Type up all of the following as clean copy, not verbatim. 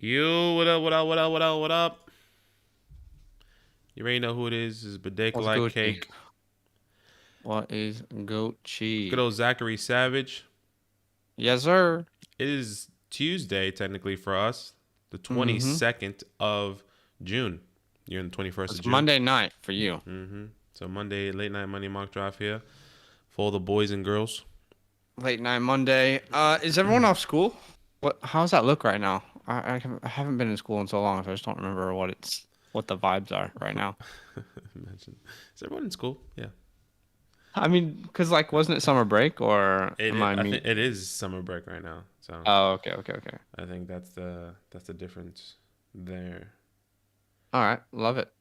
Yo, what up, what up, what up, what up, what up? You already know who it is. It's Bodega What's Like Gucci? Cake. What is Good Gucci? old Zachary Savage. Yes, sir. It is Tuesday, technically, for us. The Mm-hmm. 22nd of June. You're in the 21st of It's June. Monday night for you. So Monday, late night Monday mock draft here for all the boys and girls. Late night Monday. Is everyone off school? How's that look right now? I haven't been in school in so long, so I just don't remember what the vibes are right now. Imagine. Is everyone in school? Yeah. I mean, cause like, wasn't it summer break or am I I me? think it is summer break right now. So Oh, okay. I think that's the difference there. All right, love it.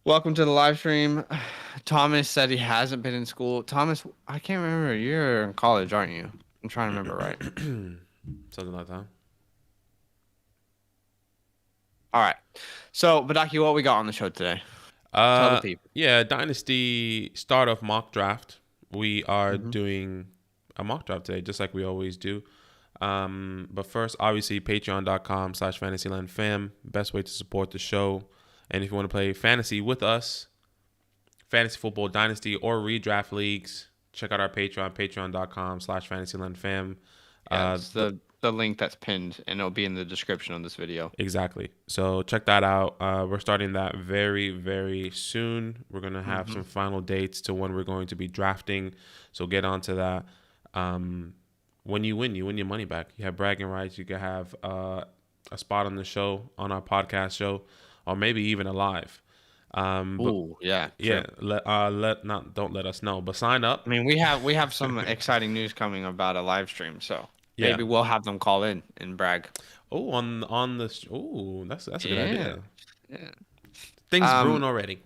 Welcome to the live stream. Thomas said he hasn't been in school. Thomas, I can't remember. You're in college, aren't you? I'm trying to remember right. Something like that. All right. So, Badaki, what we got on the show today? Tell the people. Yeah, Dynasty StartUp mock draft. We are Hmm. doing a mock draft today, just like we always do. But first, obviously, patreon.com/fantasylandfam. Best way to support the show. And if you want to play fantasy with us, fantasy football dynasty or redraft leagues, check out our Patreon, patreon.com/fantasylandfam. Yeah, Uh, it's the, the link that's pinned, and it'll be in the description of this video. Exactly. So check that out. We're starting that very, very soon. We're gonna have Hmm. some final dates to when we're going to be drafting. So get onto that. When you win your money back. You have bragging rights. You can have a spot on the show, on our podcast show, or maybe even a live. But Ooh, yeah, yeah, true. don't let us know, but sign I up. mean, we have some exciting news coming about a live stream, so Yeah. maybe we'll have them call in and brag. Oh, on the that's a good Yeah, idea. yeah. Things brewing Um, already.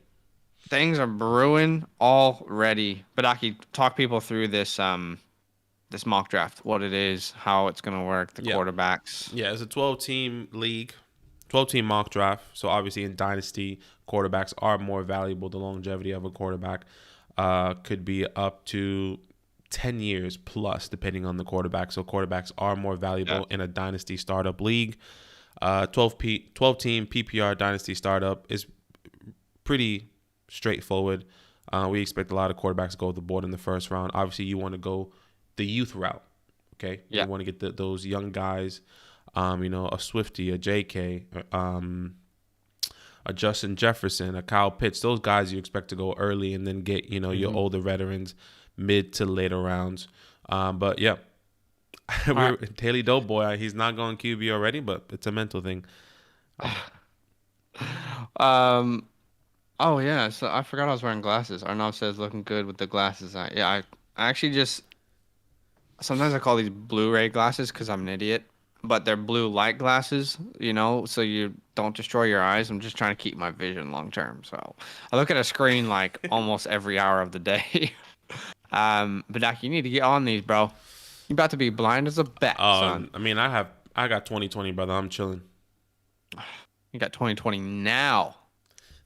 things are brewing already. Badaki, talk people through this mock draft, what it is, how it's gonna work, the Yeah. quarterbacks. Yeah, it's a 12-team league, 12-team mock draft. So obviously in Dynasty, quarterbacks are more valuable. The longevity of a quarterback could be up to 10 years plus, depending on the quarterback. So quarterbacks are more Yeah. valuable in a Dynasty startup league. 12-team PPR Dynasty startup is pretty straightforward. We expect a lot of quarterbacks to go to the board in the first round. Obviously, you want to go the youth route. Okay, Yeah. you want to get those young guys. A Swifty, a J.K., a Justin Jefferson, a Kyle Pitts. Those guys you expect to go early and then get your Hmm. older veterans mid to later rounds. But yeah, All right. we're Haley Doughboy. He's not going QB already, but it's a mental thing. Um. Oh yeah. So I forgot I was wearing glasses. Arnav says looking good with the glasses on. Yeah. I actually just sometimes I call these Blu-ray glasses because I'm an idiot, but they're blue light glasses. So you don't destroy your eyes. I'm just trying to keep my vision long term. So I look at a screen like almost every hour of the day. But Doc, you need to get on these, bro. You about to be blind as a bat, son. I mean, I got 20/20, brother. I'm chilling. You got 2020 now.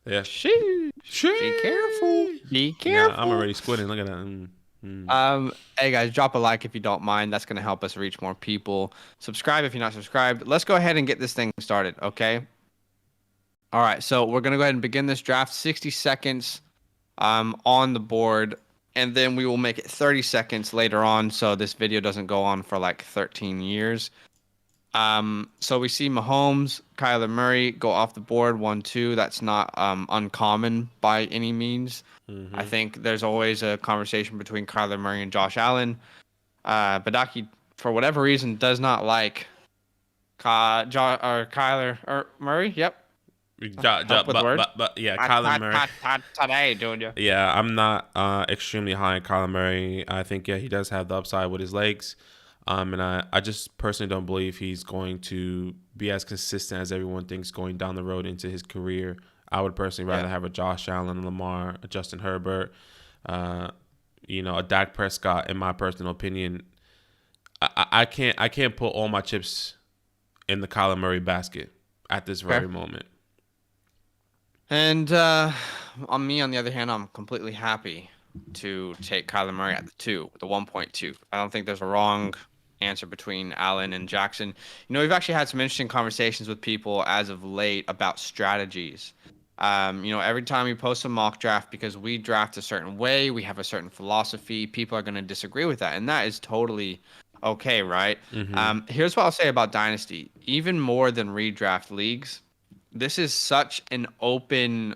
Yeah. Sheesh. Be careful. Sheesh. Be Yeah, I'm careful. already squinting. Look at that. Hey guys, drop a like if you don't mind. That's gonna help us reach more people. Subscribe if you're not subscribed. Let's go ahead and get this thing started, okay? All right, so we're gonna go ahead and begin this draft. 60 seconds on the board, and then we will make it 30 seconds later on, so this video doesn't go on for like 13 years. So we see Mahomes, Kyler Murray go off the board 1-2. That's not uncommon by any means. I think there's always a conversation between Kyler Murray and Josh Allen. Badaki, for whatever reason, does not like Kyler or Murray. Yep. Help with words. But yeah, Kyler Murray. Today, don't you? Yeah, I'm not extremely high on Kyler Murray. I think he does have the upside with his legs. And I just personally don't believe he's going to be as consistent as everyone thinks going down the road into his career. I would personally rather Yeah. have a Josh Allen, a Lamar, a Justin Herbert, a Dak Prescott. In my personal opinion, I can't put all my chips in the Kyler Murray basket at this very Fair. moment. And on me, on the other hand, I'm completely happy to take Kyler Murray at the 1.2. I don't think there's a wrong answer between Allen and Jackson. We've actually had some interesting conversations with people as of late about strategies. Every time we post a mock draft, because we draft a certain way, we have a certain philosophy, people are going to disagree with that. And that is totally okay, right? Mm-hmm. Here's what I'll say about Dynasty. Even more than redraft leagues, this is such an open.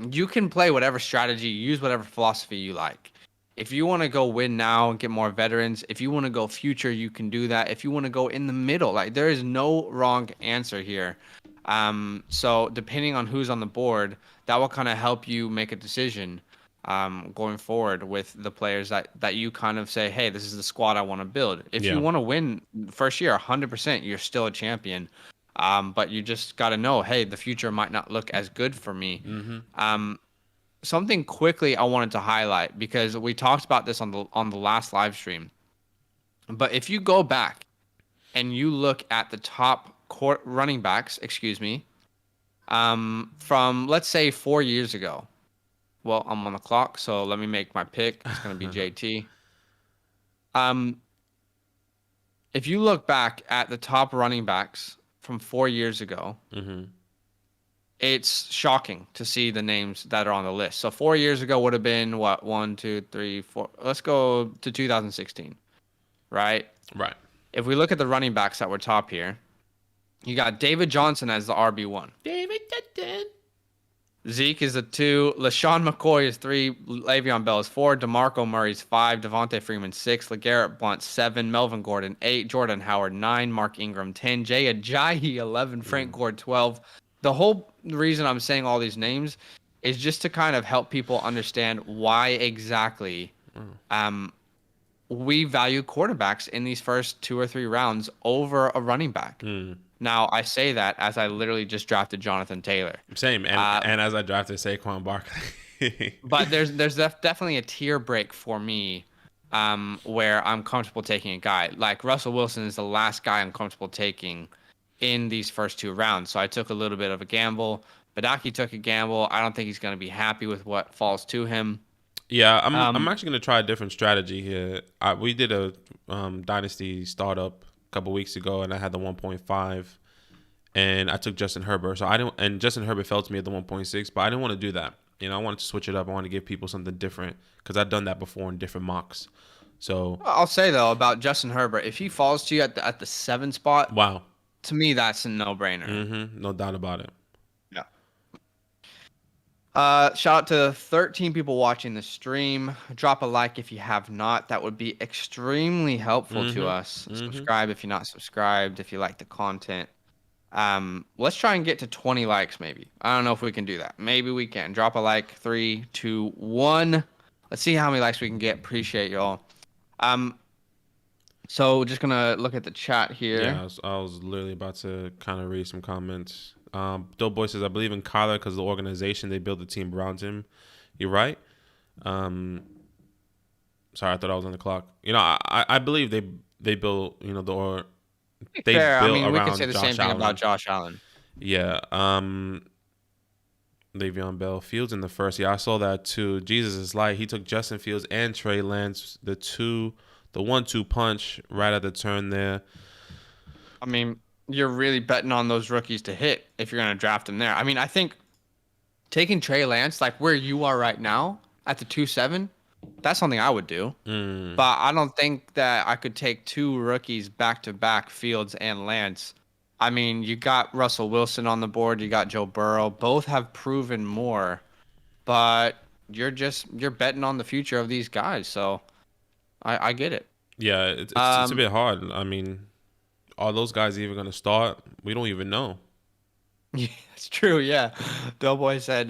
You can play whatever strategy, use whatever philosophy you like. If you want to go win now and get more veterans, if you want to go future, you can do that. If you want to go in the middle, like there is no wrong answer here. So depending on who's on the board, that will kind of help you make a decision going forward with the players that you kind of say, hey, this is the squad I want to build. If you Yeah. want to win first year, 100%, you're still a champion. But you just got to know, hey, the future might not look as good for me. Mm-hmm. Something quickly I wanted to highlight because we talked about this on the last live stream. But if you go back and you look at the top court running backs, excuse me, from let's say 4 years ago. Well, I'm on the clock, so let me make my pick. It's going to be JT. If you look back at the top running backs from 4 years ago, Mm-hmm. it's shocking to see the names that are on the list. So 4 years ago would have been what? 1, 2, 3, 4. Let's go to 2016, right? Right. If we look at the running backs that were top here, you got David Johnson as the RB1. David Dutton. Zeke is a 2. LaShawn McCoy is 3. Le'Veon Bell is 4. DeMarco Murray's 5. Devontae Freeman 6. LeGarrette Blount 7. Melvin Gordon 8. Jordan Howard 9. Mark Ingram 10. Jay Ajayi 11. Frank Gore 12. The whole reason I'm saying all these names is just to kind of help people understand why exactly we value quarterbacks in these first 2 or 3 rounds over a running back. Mm. Now, I say that as I literally just drafted Jonathan Taylor. Same. And as I drafted Saquon Barkley. But there's definitely a tier break for me where I'm comfortable taking a guy. Like Russell Wilson is the last guy I'm comfortable taking in these first 2 rounds. So I took a little bit of a gamble. Badaki took a gamble. I don't think he's going to be happy with what falls to him. Yeah, I'm actually going to try a different strategy here. We did a Dynasty startup a couple weeks ago, and I had the 1.5, and I took Justin Herbert. So I didn't, and Justin Herbert fell to me at the 1.6, but I didn't want to do that. I wanted to switch it up. I wanted to give people something different because I've done that before in different mocks. So I'll say though about Justin Herbert, if he falls to you at the 7 spot, wow, to me that's a no-brainer. Mm-hmm. No doubt about it. Yeah. Shout out to 13 people watching the stream. Drop a like if you have not. That would be extremely helpful to us. Subscribe if you're not subscribed, if you like the content. Let's try and get to 20 likes maybe. I don't know if we can do that. Maybe we can. Drop a like. 3, 2, 1. Let's see how many likes we can get. Appreciate y'all. So just gonna look at the chat here. Yeah, I was literally about to kind of read some comments. Doughboy says, I believe in Kyler because the organization, they build a team around him. You're right. Sorry, I thought I was on the clock. I believe they build, they Fair. built I mean, we around can say the Josh same thing Allen. about Josh Allen. Yeah. Le'Veon Bell. Fields in the first. Yeah, I saw that too. Jesus is light. He took Justin Fields and Trey Lance, the 1-2 punch right at the turn there. I mean, you're really betting on those rookies to hit if you're going to draft them there. I mean, I think taking Trey Lance, like where you are right now at the 2-7, that's something I would do. But I don't think that I could take 2 rookies back-to-back, Fields and Lance. I mean, you got Russell Wilson on the board. You got Joe Burrow. Both have proven more. But you're betting on the future of these guys. So I get it. Yeah, it's a bit hard. I mean, are those guys even going to start? We don't even know. Yeah, it's true. Yeah. Doughboy said,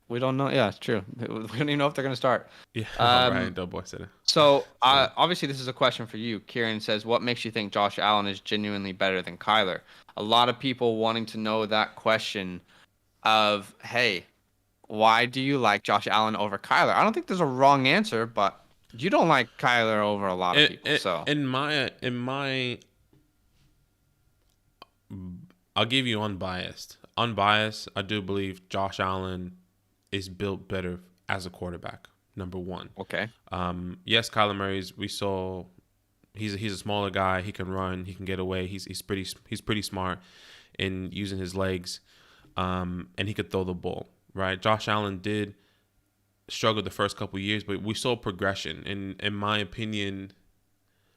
we don't know. Yeah, it's true. We don't even know if they're going to start. Yeah, right. Doughboy said it. So obviously this is a question for you. Kieran says, what makes you think Josh Allen is genuinely better than Kyler? A lot of people wanting to know that question of, hey, why do you like Josh Allen over Kyler? I don't think there's a wrong answer, but you don't like Kyler over a lot of people. So in my, I'll give you unbiased. Unbiased, I do believe Josh Allen is built better as a quarterback. Number one. Okay. Yes, Kyler Murray's. We saw He's a smaller guy. He can run. He can get away. He's pretty smart in using his legs, and he could throw the ball. Right. Josh Allen did struggle the first couple years, but we saw progression. And in my opinion,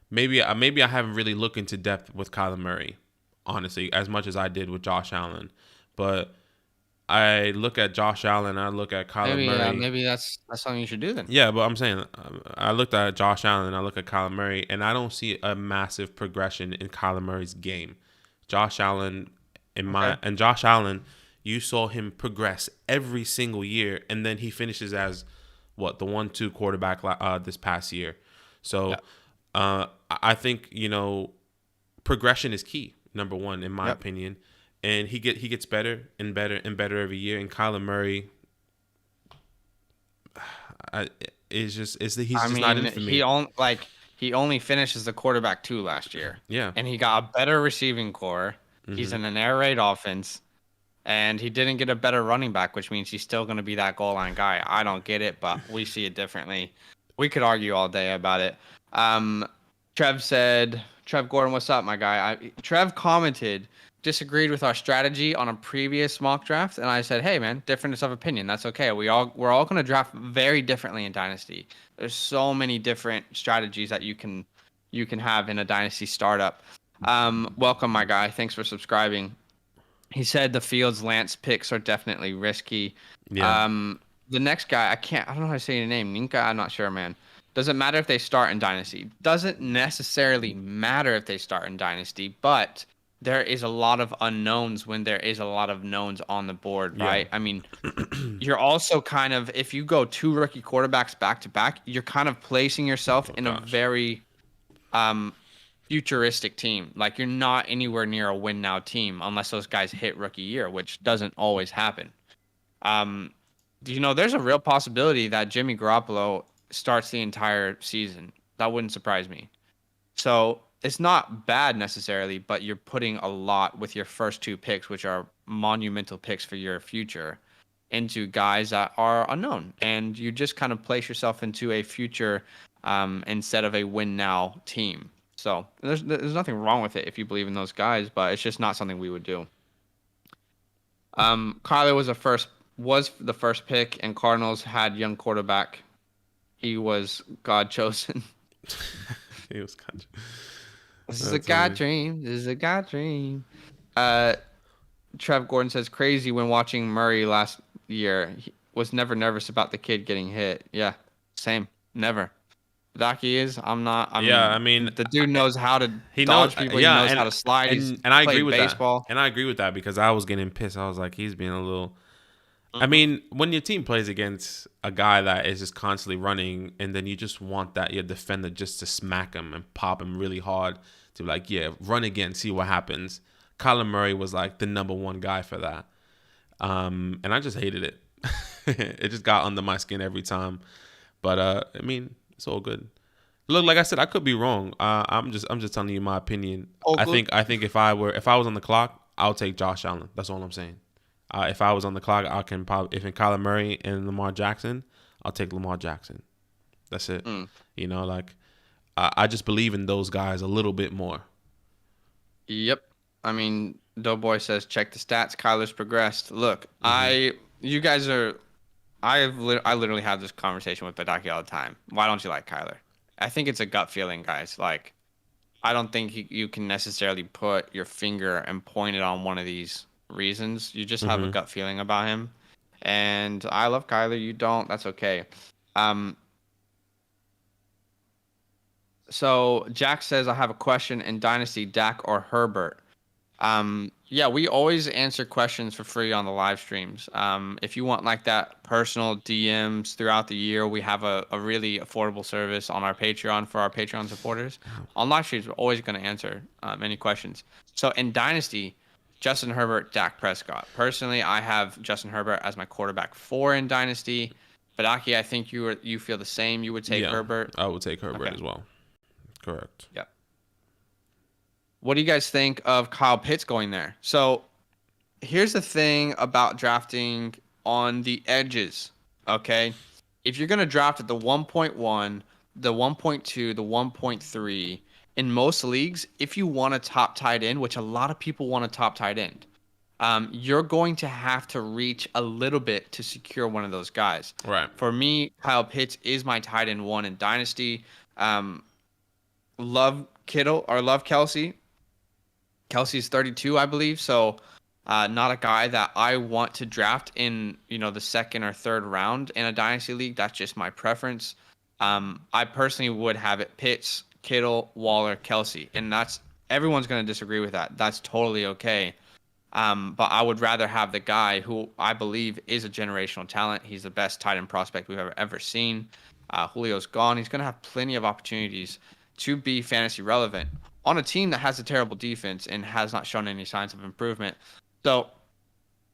maybe I haven't really looked into depth with Kyler Murray, honestly, as much as I did with Josh Allen. But I look at Josh Allen, I look at Kyler Murray. Maybe that's something you should do then. Yeah, but I'm saying I looked at Josh Allen, I look at Kyler Murray, and I don't see a massive progression in Kyler Murray's game. Josh Allen, Josh Allen, you saw him progress every single year, and then he finishes as the 1-2 quarterback this past year. So I think progression is key. Number one, in my opinion. And he gets better and better and better every year. And Kyler Murray, he's just not in for me. He only finished as the quarterback 2 last year. Yeah, and he got a better receiving core. He's in an air raid offense, and he didn't get a better running back, which means he's still going to be that goal line guy. I don't get it, but we see it differently. We could argue all day about it. Trev Gordon, what's up, my guy? Trev commented, disagreed with our strategy on a previous mock draft, and I said, hey man, difference of opinion, that's okay. We're all going to draft very differently in Dynasty. There's so many different strategies that you can have in a Dynasty startup. Welcome, my guy, thanks for subscribing. He said the Fields Lance picks are definitely risky. The next guy, I don't know how to say your name, Ninka, I'm not sure, man. Doesn't matter if they start in Dynasty. Doesn't necessarily matter if they start in Dynasty, but there is a lot of unknowns when there is a lot of knowns on the board, right? I mean, you're also kind of, if you go 2 rookie quarterbacks back to back, you're kind of placing yourself in a very futuristic team. Like, you're not anywhere near a win now team unless those guys hit rookie year, which doesn't always happen. There's a real possibility that Jimmy Garoppolo starts the entire season. That wouldn't surprise me. So it's not bad necessarily, but you're putting a lot with your first 2 picks, which are monumental picks for your future, into guys that are unknown. And you just kind of place yourself into a future instead of a win now team. So there's nothing wrong with it if you believe in those guys, but it's just not something we would do. Kyler was the first pick, and Cardinals had young quarterback. He was God chosen. He was God. This is a God dream. This is a God dream. Trev Gordon says, crazy when watching Murray last year. He was never nervous about the kid getting hit. Yeah, same. Never. Daki is. I'm not. I mean, the dude knows how to dodge people. He knows how to slide. And I agree with baseball. And I agree with that because I was getting pissed. I was like, he's being a little. I mean, when your team plays against a guy that is just constantly running, and then you just want your defender just to smack him and pop him really hard to be like, yeah, run again, see what happens. Kyler Murray was like the number 1 guy for that. And I just hated it. It just got under my skin every time. But I mean, it's all good. Look, like I said, I could be wrong. I'm just telling you my opinion. I think if I was on the clock, I'll take Josh Allen. That's all I'm saying. If I was on the clock, I can probably, if in Kyler Murray and Lamar Jackson, I'll take Lamar Jackson. That's it. I just believe in those guys a little bit more. Yep. I mean, Doughboy says, check the stats. Kyler's progressed. Look, I literally have this conversation with Badaki all the time. Why don't you like Kyler? I think it's a gut feeling, guys. Like, I don't think you can necessarily put your finger and point it on one of these reasons. You just have a gut feeling about him. And I love Kyler. You don't. That's okay. So Jack says, I have a question in Dynasty, Dak or Herbert. Yeah, we always answer questions for free on the live streams. If you want like that personal DMs throughout the year, we have a really affordable service on our Patreon for our Patreon supporters. On live streams, we're always going to answer any questions. So in Dynasty, Justin Herbert, Dak Prescott. Personally, I have Justin Herbert as my quarterback 4 in Dynasty. But Aki, I think you feel the same. You would take Herbert. I would take Herbert as well. Correct. Yep. What do you guys think of Kyle Pitts going there? So here's the thing about drafting on the edges, okay? If you're going to draft at the 1.1, the 1.2, the 1.3, in most leagues, if you want a top tight end, which a lot of people want a top tight end, you're going to have to reach a little bit to secure one of those guys. Right. For me, Kyle Pitts is my tight end 1 in Dynasty. Love Kittle or love Kelsey. Kelsey's 32, I believe. So not a guy that I want to draft in, the second or third round in a Dynasty league. That's just my preference. I personally would have it Pitts, Kittle, Waller, Kelsey. And everyone's going to disagree with that. That's totally okay. But I would rather have the guy who I believe is a generational talent. He's the best tight end prospect we've ever seen. Julio's gone. He's going to have plenty of opportunities to be fantasy relevant on a team that has a terrible defense and has not shown any signs of improvement. So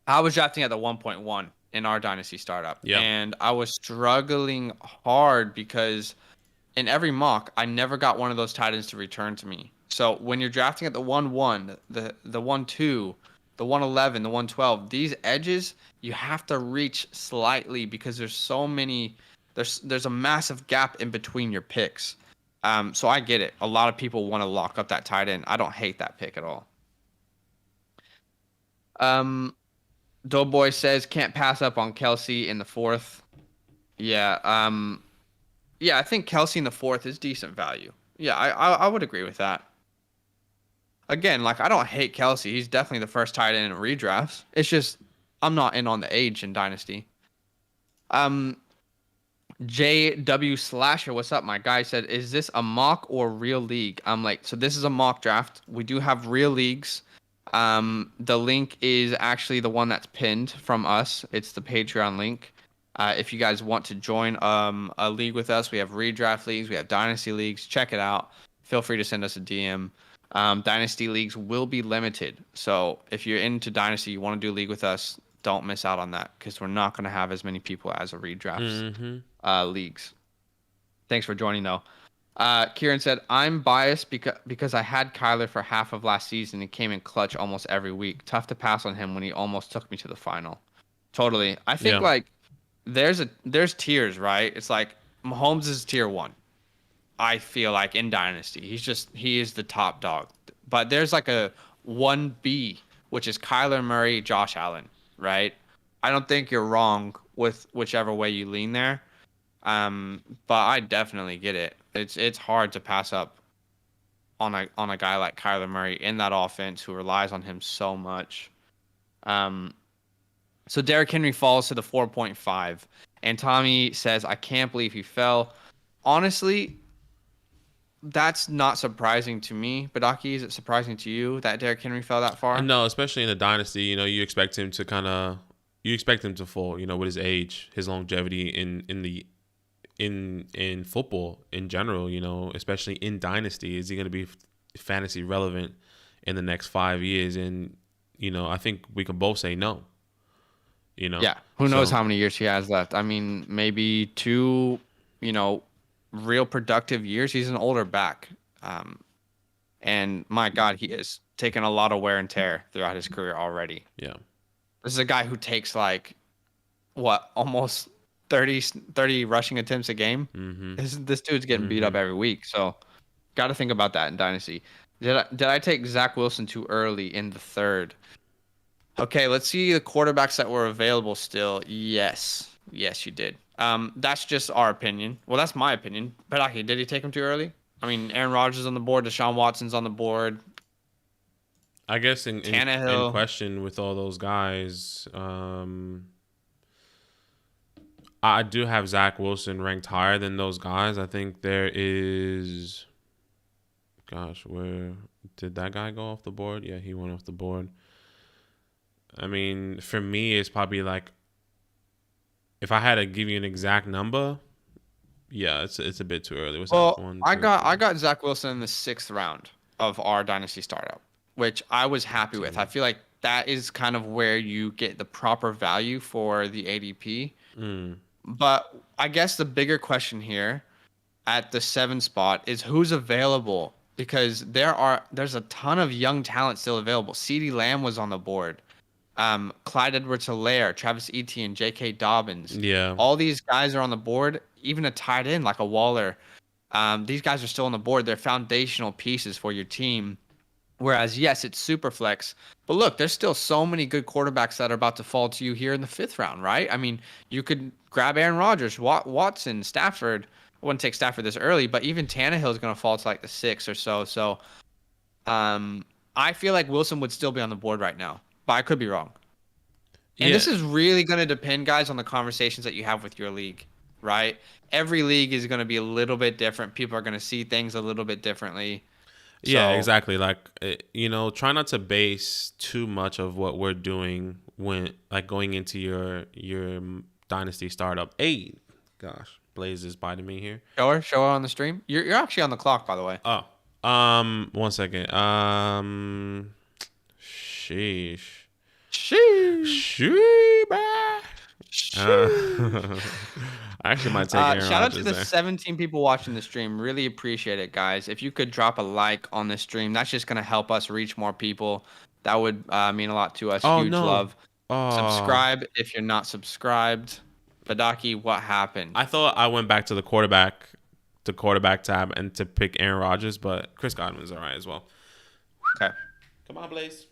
I was drafting at the 1.1 in our Dynasty startup. Yeah. And I was struggling hard because in every mock, I never got one of those tight ends to return to me. So when you're drafting at the 1-1, the 1-2, the 111, the 112, these edges, you have to reach slightly because there's so many, there's a massive gap in between your picks. So I get it. A lot of people want to lock up that tight end. I don't hate that pick at all. Doughboy says can't pass up on Kelsey in the 4th. Yeah. I think Kelsey in the 4th is decent value. Yeah, I would agree with that. Again, I don't hate Kelsey. He's definitely the first tight end in redrafts. It's just I'm not in on the age in Dynasty. JW Slasher, what's up? My guy said, is this a mock or real league? I'm like, so this is a mock draft. We do have real leagues. The link is actually the one that's pinned from us. It's the Patreon link. If you guys want to join a league with us, we have redraft leagues, we have dynasty leagues. Check it out. Feel free to send us a DM. Dynasty leagues will be limited. So if you're into Dynasty, you want to do a league with us, don't miss out on that because we're not going to have as many people as a redraft leagues. Thanks for joining, though. Kieran said, I'm biased because I had Kyler for half of last season and came in clutch almost every week. Tough to pass on him when he almost took me to the final. Totally. I think there's tiers, right? It's like Mahomes is tier 1. I feel like in Dynasty, he is the top dog. But there's like a 1B, which is Kyler Murray, Josh Allen, right? I don't think you're wrong with whichever way you lean there. But I definitely get it. It's hard to pass up on a guy like Kyler Murray in that offense who relies on him so much. So Derrick Henry falls to the 4.5, and Tommy says, I can't believe he fell. Honestly, that's not surprising to me. Badaki, is it surprising to you that Derrick Henry fell that far? No, especially in the Dynasty. You expect him to fall. With his age, his longevity in football in general. Especially in Dynasty, is he going to be fantasy relevant in the next 5 years? And I think we can both say no. Yeah. Who knows how many years he has left? I mean, maybe 2. Real productive years. He's an older back. And my God, he has taken a lot of wear and tear throughout his career already. Yeah. This is a guy who takes almost 30 rushing attempts a game. Mm-hmm. This dude's getting beat up every week. So got to think about that in Dynasty. Did I take Zach Wilson too early in the 3rd? Okay, let's see the quarterbacks that were available still. Yes, you did. That's just our opinion. Well, that's my opinion. Badaki, did he take him too early? I mean, Aaron Rodgers is on the board. Deshaun Watson's on the board. I guess in question with all those guys, I do have Zach Wilson ranked higher than those guys. I think there is... Gosh, where did that guy go off the board? Yeah, he went off the board. I mean, for me, it's probably like... If I had to give you an exact number, yeah, it's a bit too early. I got Zach Wilson in the 6th round of our Dynasty startup, which I was happy with. I feel like that is kind of where you get the proper value for the ADP. But I guess the bigger question here at the 7 spot is who's available, because there's a ton of young talent still available. CeeDee Lamb was on the board. Clyde Edwards-Helaire, Travis Etienne, J.K. Dobbins. Yeah. All these guys are on the board. Even a tight end like a Waller. These guys are still on the board. They're foundational pieces for your team. Whereas, yes, it's super flex. But look, there's still so many good quarterbacks that are about to fall to you here in the 5th round, right? I mean, you could grab Aaron Rodgers, Watson, Stafford. I wouldn't take Stafford this early, but even Tannehill is going to fall to like the 6 or so. So I feel like Wilson would still be on the board right now, but I could be wrong. And Yeah. this is really going to depend, guys, on the conversations that you have with your league, right? Every league is going to be a little bit different. People are going to see things a little bit differently. Yeah, So, exactly. Like, try not to base too much of what we're doing when, like, going into your Dynasty startup. Hey, gosh, Blaze is biting me here. show her on the stream. You're actually on the clock, by the way. Oh, 1 second. Sheesh. Sheesh. I actually might take Aaron shout out to Rodgers the there. 17 people watching the stream. Really appreciate it, guys. If you could drop a like on this stream, that's just going to help us reach more people. That would mean a lot to us. Oh Huge no. love. Oh. Subscribe if you're not subscribed. Badaki, what happened? I thought I went back to the quarterback tab and to pick Aaron Rodgers, but Chris Godwin's all right as well. Okay. Come on, Blaze.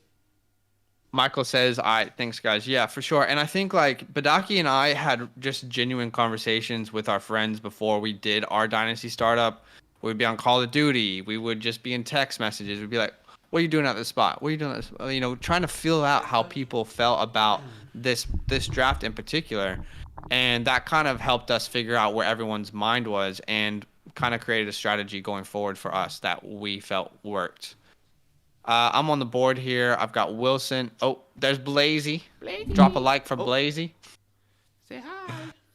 Michael says, all right, thanks, guys. Yeah, for sure. And I think like Badaki and I had just genuine conversations with our friends before we did our Dynasty startup. We'd be on Call of Duty. We would just be in text messages. We'd be like, what are you doing at this spot? What are you doing at this spot? You know, trying to feel out how people felt about this draft in particular. And that kind of helped us figure out where everyone's mind was and kind of created a strategy going forward for us that we felt worked. I'm on the board here. I've got Wilson. Oh, there's Blazy. Drop a like for Blazy. Say hi.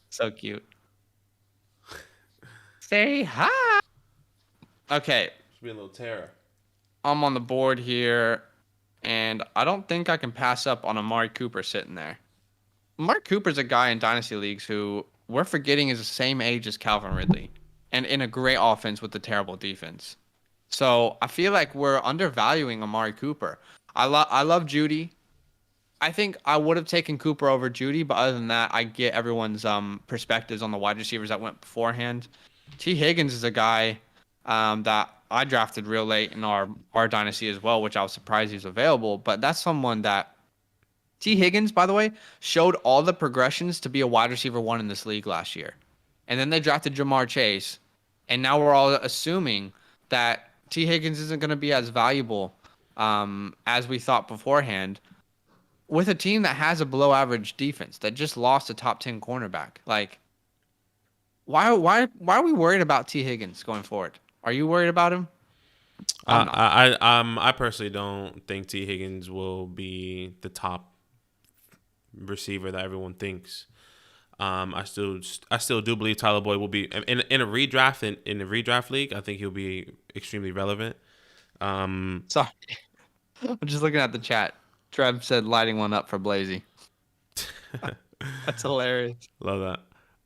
So cute. Say hi. Okay. Should be a little terror. I'm on the board here, and I don't think I can pass up on Amari Cooper sitting there. Amari Cooper's a guy in Dynasty Leagues who we're forgetting is the same age as Calvin Ridley and in a great offense with a terrible defense. So I feel like we're undervaluing Amari Cooper. I love Judy. I think I would have taken Cooper over Judy, but other than that, I get everyone's perspectives on the wide receivers that went beforehand. T. Higgins is a guy that I drafted real late in our dynasty as well, which I was surprised he was available. But that's someone that T. Higgins, by the way, showed all the progressions to be a wide receiver 1 in this league last year. And then they drafted Jamar Chase, and now we're all assuming that T. Higgins isn't going to be as valuable as we thought beforehand with a team that has a below average defense that just lost a top 10 cornerback. Like, why are we worried about T. Higgins going forward? Are you worried about him? I personally don't think T. Higgins will be the top receiver that everyone thinks. I still do believe Tyler Boyd will be in a redraft in the redraft league. I think he'll be extremely relevant. Sorry, I'm just looking at the chat. Trev said lighting one up for Blazy. That's hilarious. Love that.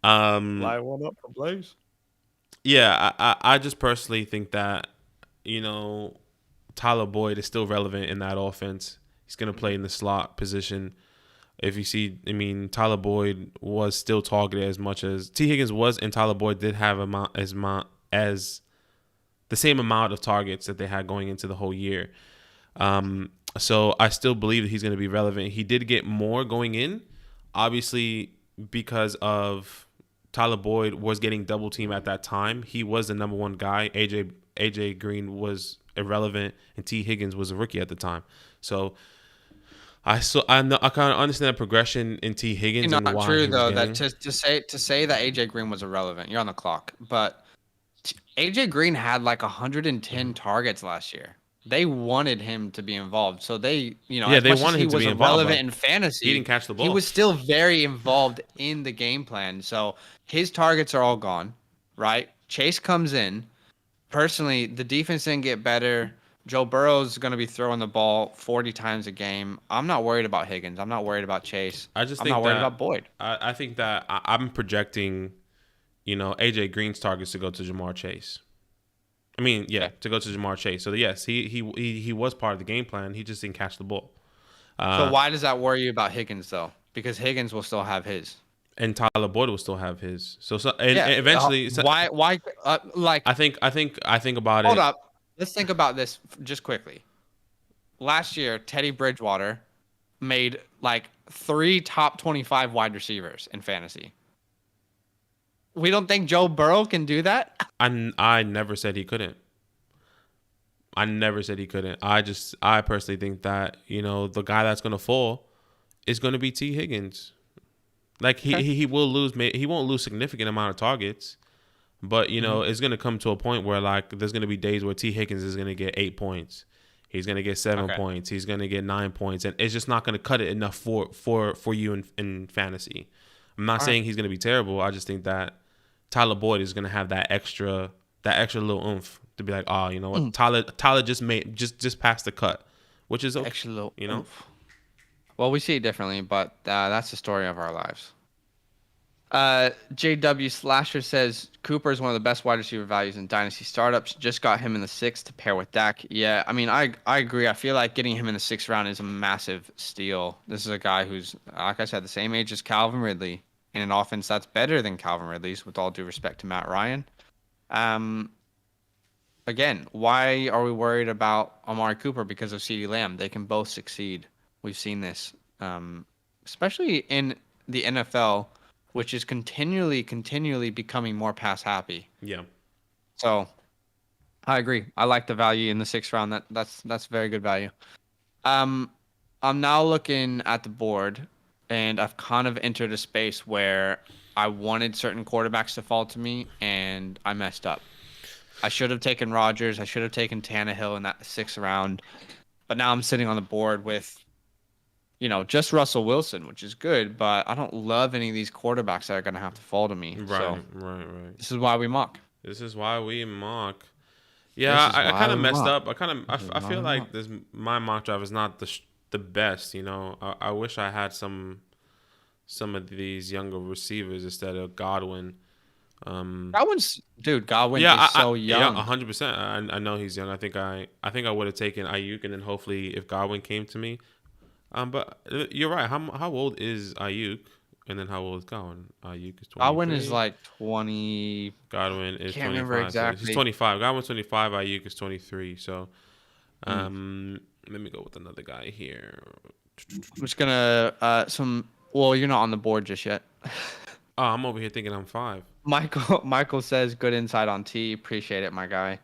Light one up for Blaze. Yeah, I just personally think that Tyler Boyd is still relevant in that offense. He's gonna play in the slot position. If you see, Tyler Boyd was still targeted as much as T. Higgins was, and Tyler Boyd did have as the same amount of targets that they had going into the whole year. So I still believe that he's going to be relevant. He did get more going in, obviously, because of Tyler Boyd was getting double team at that time. He was the number 1 guy. AJ Green was irrelevant, and T. Higgins was a rookie at the time. So I kind of understand the progression in T. Higgins. It's and not why true he was though getting. that to say that AJ Green was irrelevant. You're on the clock, but AJ Green had like 110 targets last year. They wanted him to be involved, so they as they much wanted as he him to was be involved. irrelevant in fantasy. He didn't catch the ball. He was still very involved in the game plan. So his targets are all gone, right? Chase comes in. Personally, the defense didn't get better. Joe Burrow's going to be throwing the ball 40 times a game. I'm not worried about Higgins. I'm not worried about Chase. I'm not worried about Boyd. I think that I'm projecting, AJ Green's targets to go to Jamar Chase. To go to Jamar Chase. So yes, he was part of the game plan. He just didn't catch the ball. So why does that worry you about Higgins though? Because Higgins will still have his. And Tyler Boyd will still have his. And Yeah. eventually, Why? Like, I think about hold it. up. Let's think about this just quickly. Last year, Teddy Bridgewater made like 3 top 25 wide receivers in fantasy. We don't think Joe Burrow can do that? I never said he couldn't. I never said he couldn't. I personally think that the guy that's gonna fall is gonna be T Higgins. Like Okay. he will lose. He won't lose significant amount of targets, but Hmm. it's gonna come to a point where like there's gonna be days where T Higgins is gonna get 8 points. He's gonna get 7 Okay. points. He's gonna get 9 points, and it's just not gonna cut it enough for you in fantasy. I'm not All right. saying he's gonna be terrible. I just think that Tyler Boyd is gonna have that extra little oomph to be like, oh, you know what, Mm. Tyler just passed the cut, which is okay, Extra little you know. oomph. Well, we see it differently, but that's the story of our lives. JW Slasher says Cooper is one of the best wide receiver values in Dynasty startups. Just got him in the sixth to pair with Dak. Yeah, I mean, I agree. I feel like getting him in the sixth round is a massive steal. This is a guy who's, like I said, the same age as Calvin Ridley in an offense that's better than Calvin Ridley's, with all due respect to Matt Ryan. Um, Again, why are we worried about Amari Cooper because of CeeDee Lamb? They can both succeed. We've seen this, especially in the NFL, which is continually becoming more pass happy. Yeah. So I agree. I like the value in the sixth round. That's very good value. Um, I'm now looking at the board, and I've kind of entered a space where I wanted certain quarterbacks to fall to me, and I messed up. I should have taken Rodgers. I should have taken Tannehill in that sixth round. But now I'm sitting on the board with, just Russell Wilson, which is good. But I don't love any of these quarterbacks that are going to have to fall to me. So Right. this is why we mock. This is why we mock. This Yeah, is I why kind of we messed mock. up. This is I why feel we mock. like this my mock draft is not the best. I wish I had some of these younger receivers instead of Godwin. Godwin Yeah, is so yeah, young. 100%. I know he's young. I think I would have taken Ayuk, and then hopefully if Godwin came to me. But you're right. How old is Ayuk? And then how old is Godwin? Ayuk is Godwin is 23. like 20. Godwin I is can't remember 25. So he's exactly. 25. Godwin's 25. Ayuk is 23. So Hmm. let me go with another guy here. I'm just gonna well, you're not on the board just yet. Oh, I'm over here thinking I'm 5. Michael says good insight on T. Appreciate it, my guy.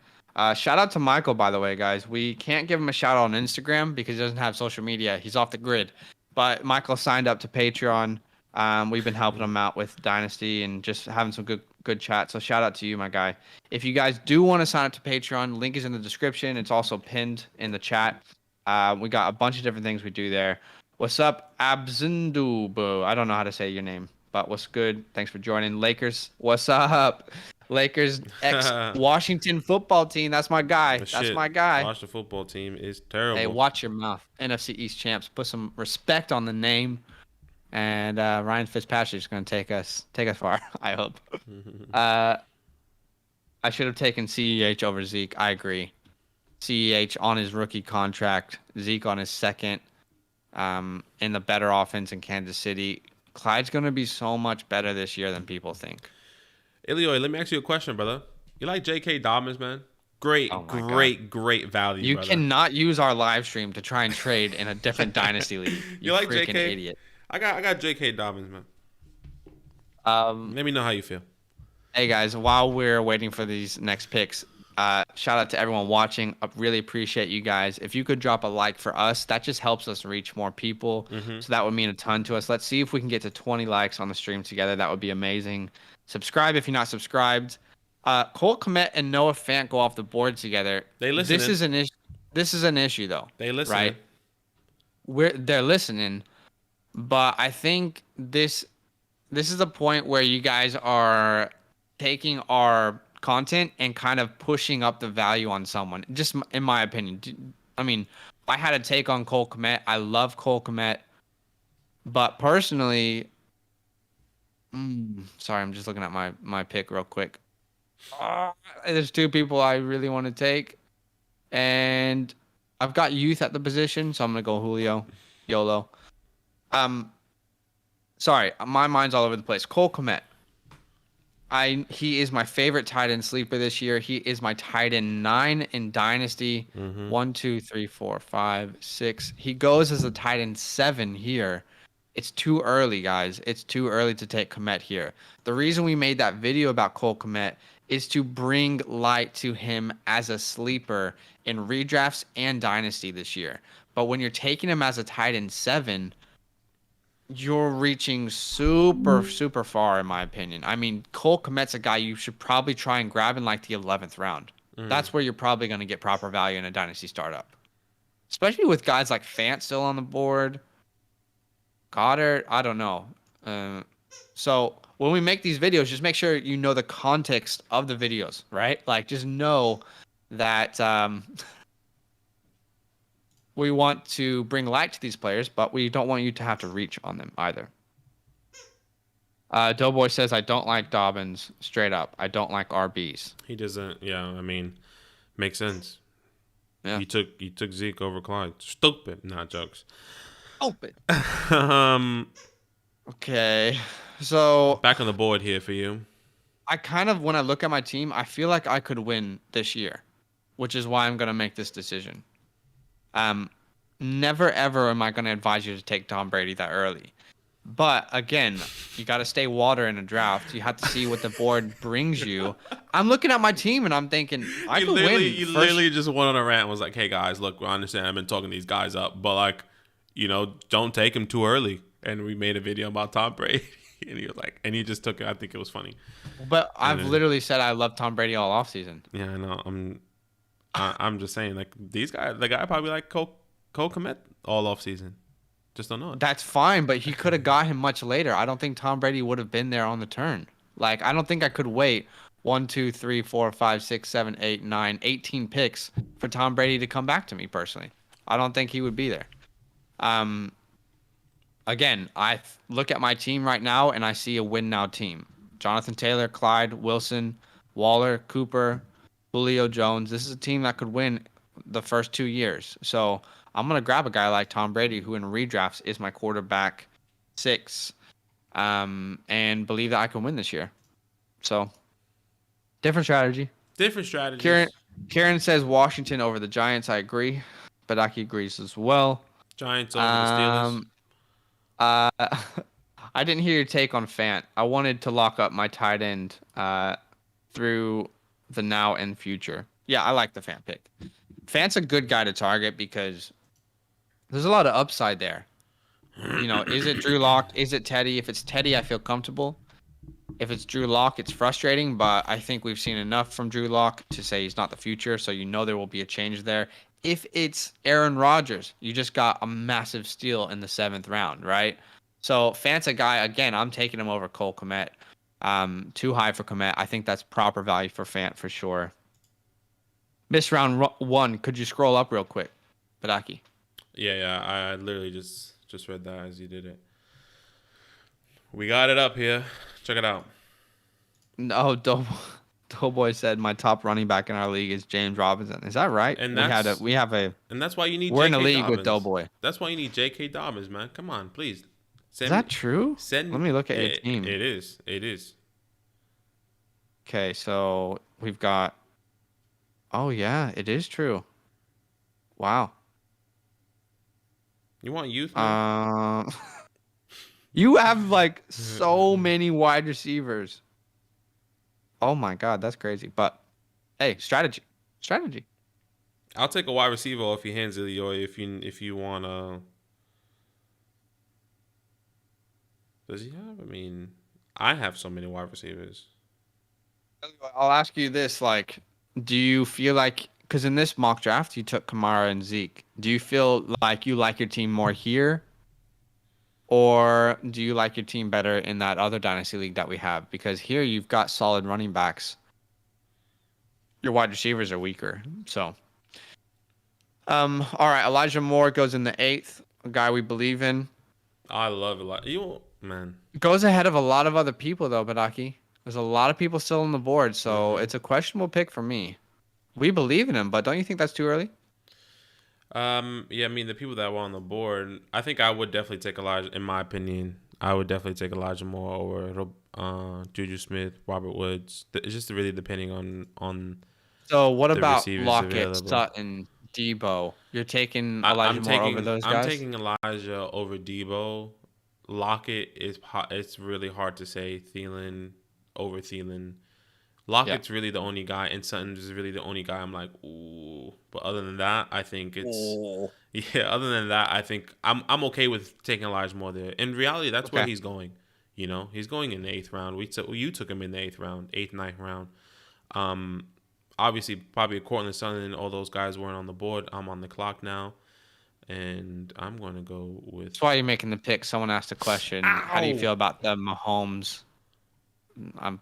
Shout out to Michael, by the way, guys. We can't give him a shout out on Instagram because he doesn't have social media. He's off the grid. But Michael signed up to Patreon. We've been helping him out with Dynasty and just having some good chat. So shout out to you, my guy. If you guys do want to sign up to Patreon, link is in the description. It's also pinned in the chat. We got a bunch of different things we do there. What's up, Abzindubu? I don't know how to say your name, but what's good? Thanks for joining. Lakers, what's up? Lakers ex Washington football team. That's my guy. That's Shit, my guy. watch the football team is Hey, terrible. watch your mouth. NFC East champs. Put some respect on the name. And Ryan Fitzpatrick is going to take us far. I hope. I should have taken CEH over Zeke. I agree. CEH on his rookie contract, Zeke on his second. In the better offense in Kansas City. Clyde's going to be so much better this year than people think. Ilioy, let me ask you a question, brother. You like J.K. Dobbins, man? Oh Great, my God. great value, You brother. cannot use our live stream to try and trade in a different dynasty league. You You like freaking J.K.? idiot. I got J.K. Dobbins, man. Um, Let me know how you feel. Hey guys, while we're waiting for these next picks, shout out to everyone watching. I really appreciate you guys. If you could drop a like for us, that just helps us reach more people. So that would mean a ton to us. Let's see if we can get to 20 likes on the stream together. That would be amazing. Subscribe if you're not subscribed. Colt Kmet and Noah Fant go off the board together. They listening. This is an issue. This is an issue though. They listening. Right? They're listening, but I think this is the point where you guys are taking our content and kind of pushing up the value on someone. Just in my opinion. I mean, I had a take on Cole Kmet. I love Cole Kmet, but personally, sorry, I'm just looking at my pick real quick. There's 2 people I really want to take, and I've got youth at the position, so I'm gonna go Julio, YOLO. Sorry, my mind's all over the place. Cole Kmet. He is my favorite tight end sleeper this year. He is my tight end 9 in Dynasty. Mm-hmm. 1, 2, 3, 4, 5, 6. He goes as a tight end 7 here. It's too early, guys. It's too early to take Kmet here. The reason we made that video about Cole Kmet is to bring light to him as a sleeper in redrafts and Dynasty this year. But when you're taking him as a tight end 7, you're reaching super far, in my opinion. I mean, Cole Kmet's a guy you should probably try and grab in like the 11th round. That's where you're probably going to get proper value in a Dynasty startup. Especially with guys like Fant still on the board. Goddard, I don't know. So when we make these videos, just make sure you know the context of the videos, right? Like, just know that we want to bring light to these players, but we don't want you to have to reach on them either. Doughboy says, I don't like Dobbins. Straight up. I don't like RBs. He doesn't. Yeah, I mean, makes sense. Yeah. He took Zeke over Clyde. Stupid. Not jokes. Open. Okay. So Back on the board here for you. I kind of, when I look at my team, I feel like I could win this year, which is why I'm going to make this decision. Never ever am I going to advise you to take Tom Brady that early. But again, you got to stay water in a draft. You have to see what the board brings you. I'm looking at my team and I'm thinking, I could win. You literally just went on a rant and was like, hey guys, look, I understand I've been talking these guys up, but like, don't take him too early. And we made a video about Tom Brady. And he was like, and he just took it. I think it was funny. But I've literally said I love Tom Brady all offseason. Yeah, I know. I'm just saying, like, these guys, the guy probably like Cole Kmet all offseason. Just don't know it. That's fine, but he could have got him much later. I don't think Tom Brady would have been there on the turn. Like, I don't think I could wait 1, 2, 3, 4, 5, 6, 7, 8, 9, 18 picks for Tom Brady to come back to me personally. I don't think he would be there. Again, I look at my team right now and I see a win now team. Jonathan Taylor, Clyde, Wilson, Waller, Cooper, Julio Jones. This is a team that could win the first 2 years. So I'm going to grab a guy like Tom Brady, who in redrafts is my quarterback 6, and believe that I can win this year. So different strategy. Different strategy. Karen says Washington over the Giants. I agree. Badaki agrees as well. Giants over the Steelers. I didn't hear your take on Fant. I wanted to lock up my tight end through the now and future. Yeah, I like the Fant pick. Fant's a good guy to target because there's a lot of upside there. Is it Drew Lock? Is it Teddy? If it's Teddy, I feel comfortable. If it's Drew Lock, it's frustrating, but I think we've seen enough from Drew Lock to say he's not the future, so there will be a change there. If it's Aaron Rodgers, you just got a massive steal in the 7th round, right? So Fant's a guy, again, I'm taking him over Cole Kmet. Too high for Kmet. I think that's proper value for Fant for sure. Missed round 1. Could you scroll up real quick, Badaki? Yeah. I literally just read that as you did it. We got it up here. Check it out. No, Doughboy said my top running back in our league is James Robinson. Is that right? And we have a. And that's why you need. We're in a J.K. league Dobbins. with Doughboy. That's why you need J.K. Dobbins, man. Come on, please. Is that true? Let me look at your team. It is. It is. Okay, so we've got. Oh yeah, it is true. Wow. You want youth? Man? You have like so many wide receivers. Oh my God, that's crazy. But hey, strategy. I'll take a wide receiver off your hands, Ilioy, if you want to. Does he have? I mean, I have so many wide receivers. I'll ask you this: like, do you feel like, because in this mock draft you took Kamara and Zeke, do you feel like you like your team more here, or do you like your team better in that other dynasty league that we have? Because here you've got solid running backs. Your wide receivers are weaker. So, all right, Elijah Moore goes in the 8th, a guy we believe in. I love Elijah. Man. Goes ahead of a lot of other people, though, Badaki. There's a lot of people still on the board, so it's a questionable pick for me. We believe in him, but don't you think that's too early? Yeah, I mean, the people that were on the board, I think I would definitely take Elijah, in my opinion. I would definitely take Elijah Moore over Juju Smith, Robert Woods. It's just really depending on So what the about receivers Lockett, available. Sutton, Debo? You're taking Elijah I'm Moore over taking those I'm guys? taking Elijah over Debo. Lockett it's really hard to say. Thielen over Thielen. Yeah. Lockett's really the only guy, and Sutton is really the only guy I'm like, ooh. But other than that, I think it's Oh. yeah. Other than that, I think I'm okay with taking Elijah Moore there. In reality, that's where Okay. he's going. He's going in the eighth round. You took him in the eighth round, eighth, ninth round. Um, Obviously, probably Cortland Sutton and all those guys weren't on the board. I'm on the clock now, and I'm going to go with. That's why you're making the pick. Someone asked a question. How do you Ow! feel about the Mahomes?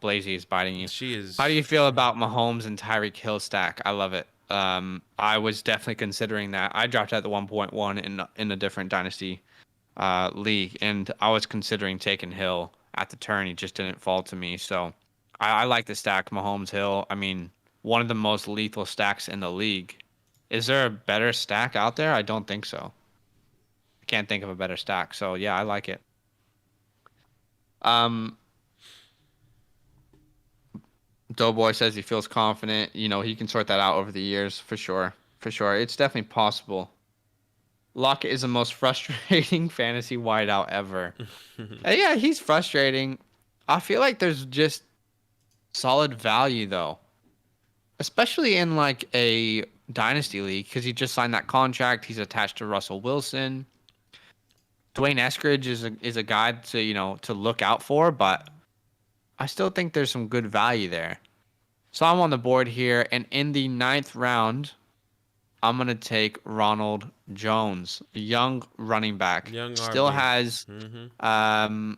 Blazy is biting you. She How do is. you feel about Mahomes and Tyreek Hill stack? I love it. I was definitely considering that. I dropped at the 1.1 in a different dynasty league, and I was considering taking Hill at the turn. He just didn't fall to me. So I like the stack Mahomes Hill. I mean, one of the most lethal stacks in the league. Is there a better stack out there? I don't think so. I can't think of a better stack. So yeah, I like it. Um, Doughboy says he feels confident. He can sort that out over the years for sure. For sure. It's definitely possible. Lockett is the most frustrating fantasy wideout ever. Yeah, he's frustrating. I feel like there's just solid value though, especially in like a dynasty league because he just signed that contract. He's attached to Russell Wilson. Dwayne Eskridge is a guy to look out for, but I still think there's some good value there. So I'm on the board here, and in the ninth round, I'm gonna take Ronald Jones, a young running back. Young Still RB. has, Mm-hmm.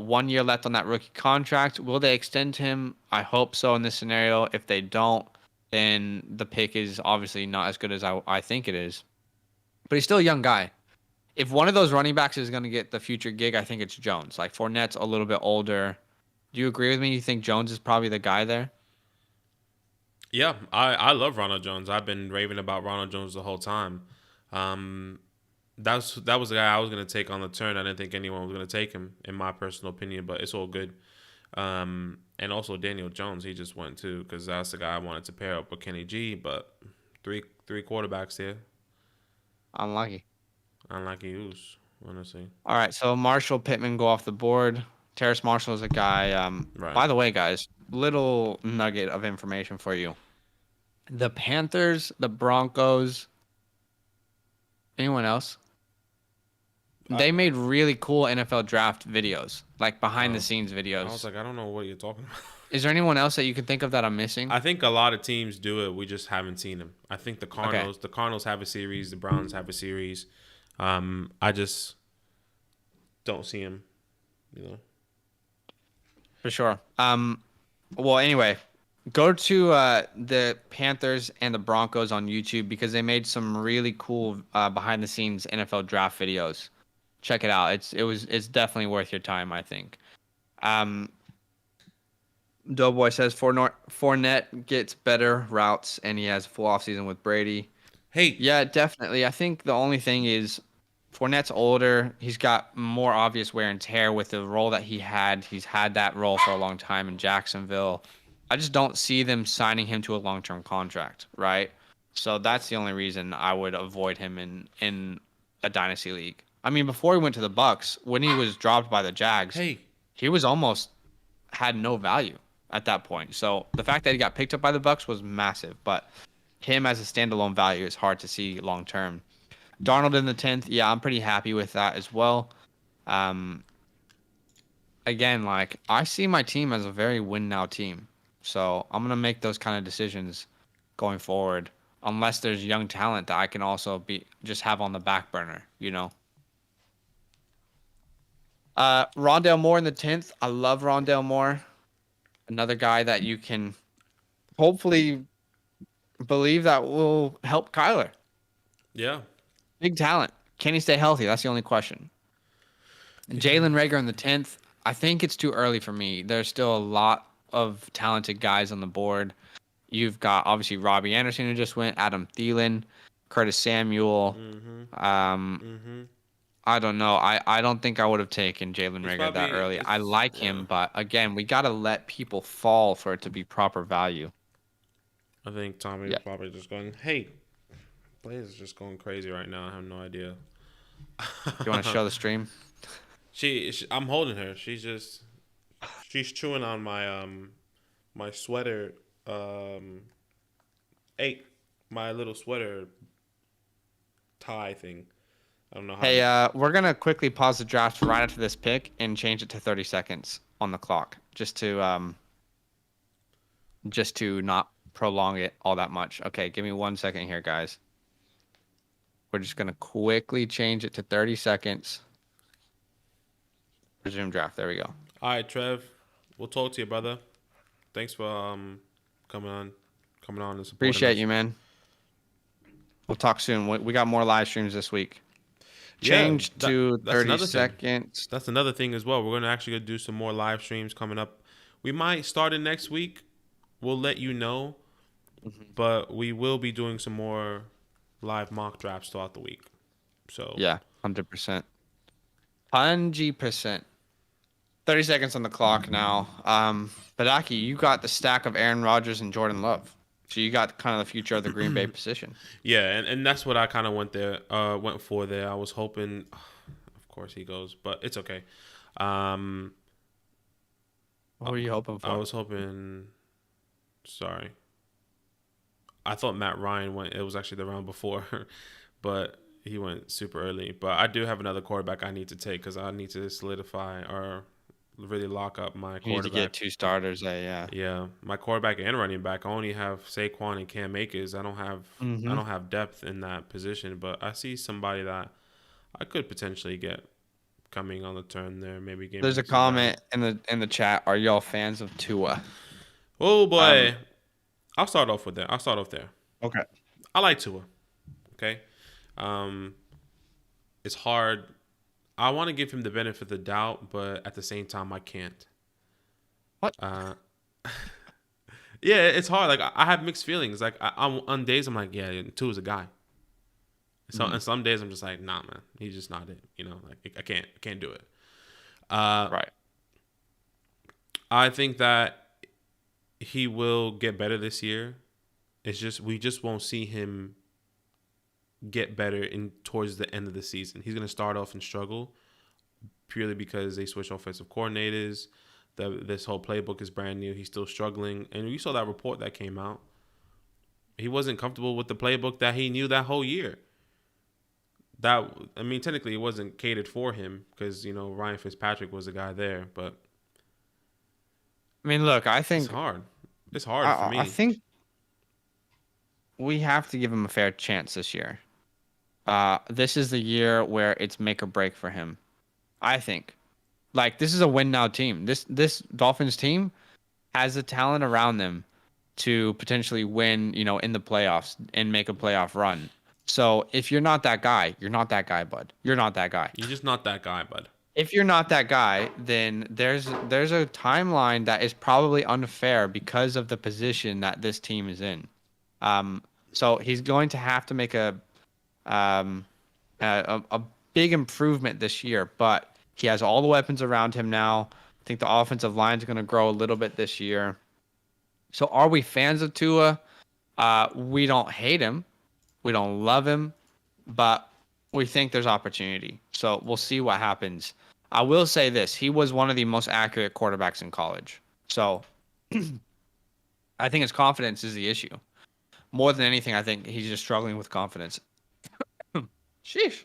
1 year left on that rookie contract. Will they extend him? I hope so in this scenario. If they don't, then the pick is obviously not as good as I think it is. But he's still a young guy. If one of those running backs is going to get the future gig, I think it's Jones. Like Fournette's a little bit older. Do you agree with me? You think Jones is probably the guy there? Yeah, I love Ronald Jones. I've been raving about Ronald Jones the whole time. Um, that was the guy I was gonna take on the turn. I didn't think anyone was gonna take him, in my personal opinion, but it's all good. And also Daniel Jones, he just went too because that's the guy I wanted to pair up with Kenny G. But three quarterbacks here, Unlucky. unlike Hughes, honestly. All right, so Marshall Pittman go off the board. Terrace Marshall is a guy. Right. By the way, guys, little nugget of information for you. The Panthers, the Broncos, anyone else? They made really cool NFL draft videos, like behind the scenes I was videos. like, I don't know what you're talking about. Is there anyone else that you can think of that I'm missing? I think a lot of teams do it. We just haven't seen them. I think Okay. The Cardinals have a series. The Browns have a series. I just don't see him. You know. For sure. Well, anyway, go to the Panthers and the Broncos on YouTube because they made some really cool behind the scenes NFL draft videos. Check it out. It's definitely worth your time, I think. Doughboy says Fournette gets better routes and he has a full offseason with Brady. Hey, Yeah, definitely. I think the only thing is Fournette's older. He's got more obvious wear and tear with the role that he had. He's had that role for a long time in Jacksonville. I just don't see them signing him to a long-term contract, right? So that's the only reason I would avoid him in a dynasty league. I mean, before he went to the Bucks, when he was dropped by the Jags, hey, he was almost had no value at that point. So the fact that he got picked up by the Bucks was massive, but him as a standalone value is hard to see long term. Darnold in the 10th, yeah, I'm pretty happy with that as well. Again, like I see my team as a very win now team. So I'm gonna make those kind of decisions going forward, unless there's young talent that I can also be just have on the back burner, you know. Rondale Moore in the 10th. I love Rondale Moore. Another guy that you can hopefully believe that will help Kyler. yeah, Big talent. Can he stay healthy? That's the only question. Jalen Rager in the 10th. I think it's too early for me. There's still a lot of talented guys on the board. You've got obviously Robbie Anderson who just went, Adam Thielen, Curtis Samuel. I don't know. I don't think I would have taken Jalen It's Rager that probably early. I it's like yeah. him, but again, we got to let people fall for it to be proper value. I think Tommy Yeah. probably just going, hey, Blaze is just going crazy right now. I have no idea. You want to show the stream? I'm holding her. She's chewing on my sweater eight my little sweater tie thing. I don't know how Hey, to. we're gonna quickly pause the draft right after this pick and change it to 30 seconds on the clock, just to not prolong it all that much. Okay, give me 1 second here, guys. We're just gonna quickly change it to 30 seconds. Resume draft. There we go. All right, Trev. We'll talk to you, brother. Thanks for coming on, and supporting Appreciate us. you, man. We'll talk soon. We got more live streams this week. Yeah, Change to that's 30 another thing. seconds. That's another thing as well. We're gonna actually do some more live streams coming up. We might start it next week. We'll let you know, but we will be doing some more live mock drafts throughout the week. So Yeah, 100%. 100%. 30 seconds on the clock now. Badaki, you got the stack of Aaron Rodgers and Jordan Love. So you got kind of the future of the Green Bay position. yeah, and that's what I kind of went for there. I was hoping, of course he goes, but it's okay. What were you hoping for? I was hoping. Sorry, I thought Matt Ryan went. It was actually the round before, but he went super early. But I do have another quarterback I need to take because I need to solidify or really lock up my You need to quarterback. get two starters. Yeah. Yeah, my quarterback and running back. I only have Saquon and Cam Akers. I Mm-hmm. don't have depth in that position, but I see somebody that I could potentially get coming on the turn there. Maybe give There's me a some value. comment in the chat. Are y'all fans of Tua? Oh Um. boy, I'll start off with that. I'll start off there. Okay. I like Tua. Okay, um, it's hard. I want to give him the benefit of the doubt, but at the same time, I can't. What? Uh, yeah, it's hard. Like I have mixed feelings. Like I'm on days I'm like, yeah, Tua's a guy. So Mhm. and some days I'm just like, nah, man, he's just not it. You know, like I can't do it. Right. I think that he will get better this year. It's just we just won't see him get better in towards the end of the season. He's gonna start off and struggle purely because they switch offensive coordinators. This whole playbook is brand new. He's still struggling, and you saw that report that came out. He wasn't comfortable with the playbook that he knew that whole year. Technically, it wasn't catered for him because Ryan Fitzpatrick was the guy there, but I mean, look, I it's think hard. It's hard for I me. think we have to give him a fair chance this year. This is the year where it's make or break for him. I think. Like this is a win now team. This Dolphins team has the talent around them to potentially win, in the playoffs and make a playoff run. So if you're not that guy, you're not that guy, bud. You're not that guy. You're just not that guy, bud. If you're not that guy, then there's a timeline that is probably unfair because of the position that this team is in. So he's going to have to make um, a big improvement this year, but he has all the weapons around him now. I think the offensive line is going to grow a little bit this year. So are we fans of Tua? We don't hate him. We don't love him, but we think there's opportunity. So we'll see what happens. I will say this. He was one of the most accurate quarterbacks in college. So I think his confidence is the issue. More than anything, I think he's just struggling with confidence. Sheesh.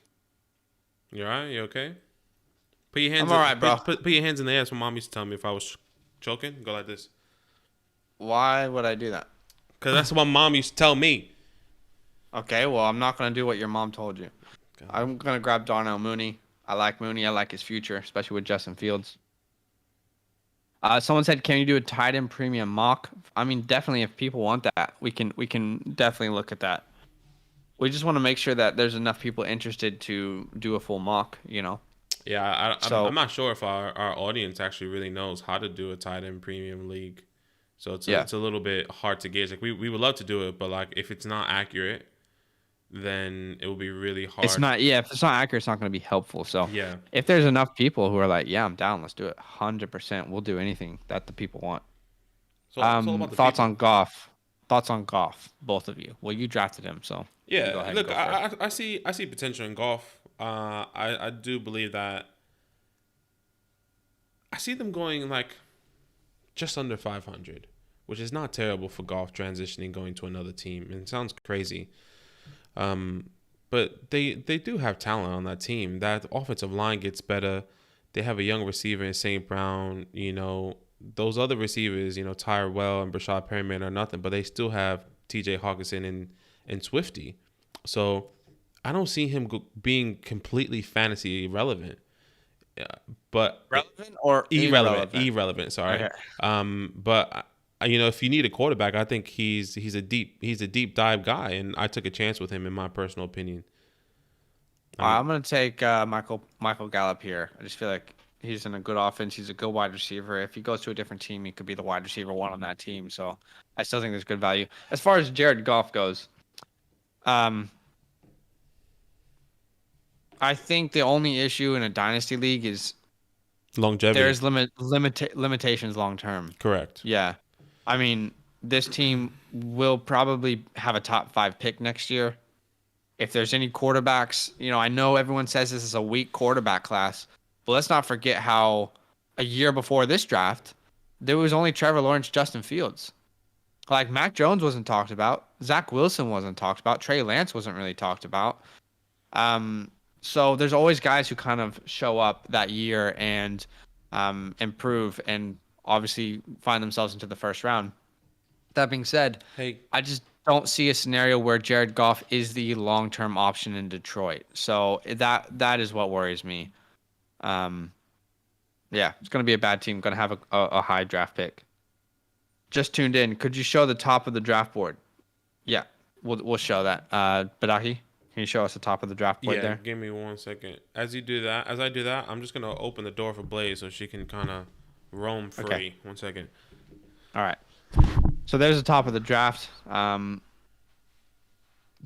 You all right? You okay? Put your hands. I'm all right, bro. Put your hands in the air. That's what mom used to tell me if I was choking. Go like this. Why would I do that? Cause that's what mom used to tell me. Okay, well, I'm not going to do what your mom told you. God. I'm going to grab Darnell Mooney. I like Mooney. I like his future, especially with Justin Fields. Someone said, "Can you do a tight end premium mock?" I mean, definitely. If people want that, we can definitely look at that. We just want to make sure that there's enough people interested to do a full mock. Yeah, So I'm not sure if our audience actually really knows how to do a tight end premium league. So it's yeah, a little bit hard to gauge. Like we would love to do it, but like if it's not accurate, then it will be really It's hard. not. Yeah, if it's not accurate, it's not going to be helpful. So Yeah. if there's enough people who are like, yeah, I'm down, let's do it. 100%, we'll do anything that the people want. So it's all about the Thoughts people. on Goff? Thoughts on Goff? Both of you. Well, you drafted him, so you can go Yeah. ahead and Look, go first. I see potential in golf. I do believe that I see them going like just under 500, which is not terrible for golf transitioning going to another team. And it sounds crazy. Um, but they do have talent on that team. That offensive line gets better. They have a young receiver in St. Brown. Those other receivers, Tyrell and Brashad Perryman are nothing, but they still have T.J. Hawkinson and Swifty. So I don't see him being completely fantasy irrelevant. Yeah, but Relevant or irrelevant? irrelevant. Sorry. Okay. But if you need a quarterback, I think he's a deep dive guy, and I took a chance with him in my personal opinion. I'm gonna take Michael Gallup here. I just feel like he's in a good offense. He's a good wide receiver. If he goes to a different team, he could be the wide receiver one on that team. So I still think there's good value. As far as Jared Goff goes, I think the only issue in a dynasty league is Longevity. there's limitations long term. Correct. Yeah, I mean this team will probably have a top 5 pick next year. If there's any quarterbacks, I know everyone says this is a weak quarterback class, but let's not forget how a year before this draft, there was only Trevor Lawrence, Justin Fields. Like Mac Jones wasn't talked about, Zach Wilson wasn't talked about, Trey Lance wasn't really talked about. So there's always guys who kind of show up that year and improve and obviously find themselves into the first round. That being said, Hey, I just don't see a scenario where Jared Goff is the long-term option in Detroit. So that is what worries me. Yeah, it's going to be a bad team. Going to have a high draft pick. Just tuned in. Could you show the top of the draft board? Yeah, we'll show that. Badaki, can you show us the top of the draft board there? Give me 1 second. As I do that, I'm just gonna open the door for Blaze so she can kind of roam free. Okay. 1 second. All right. So there's the top of the draft. Of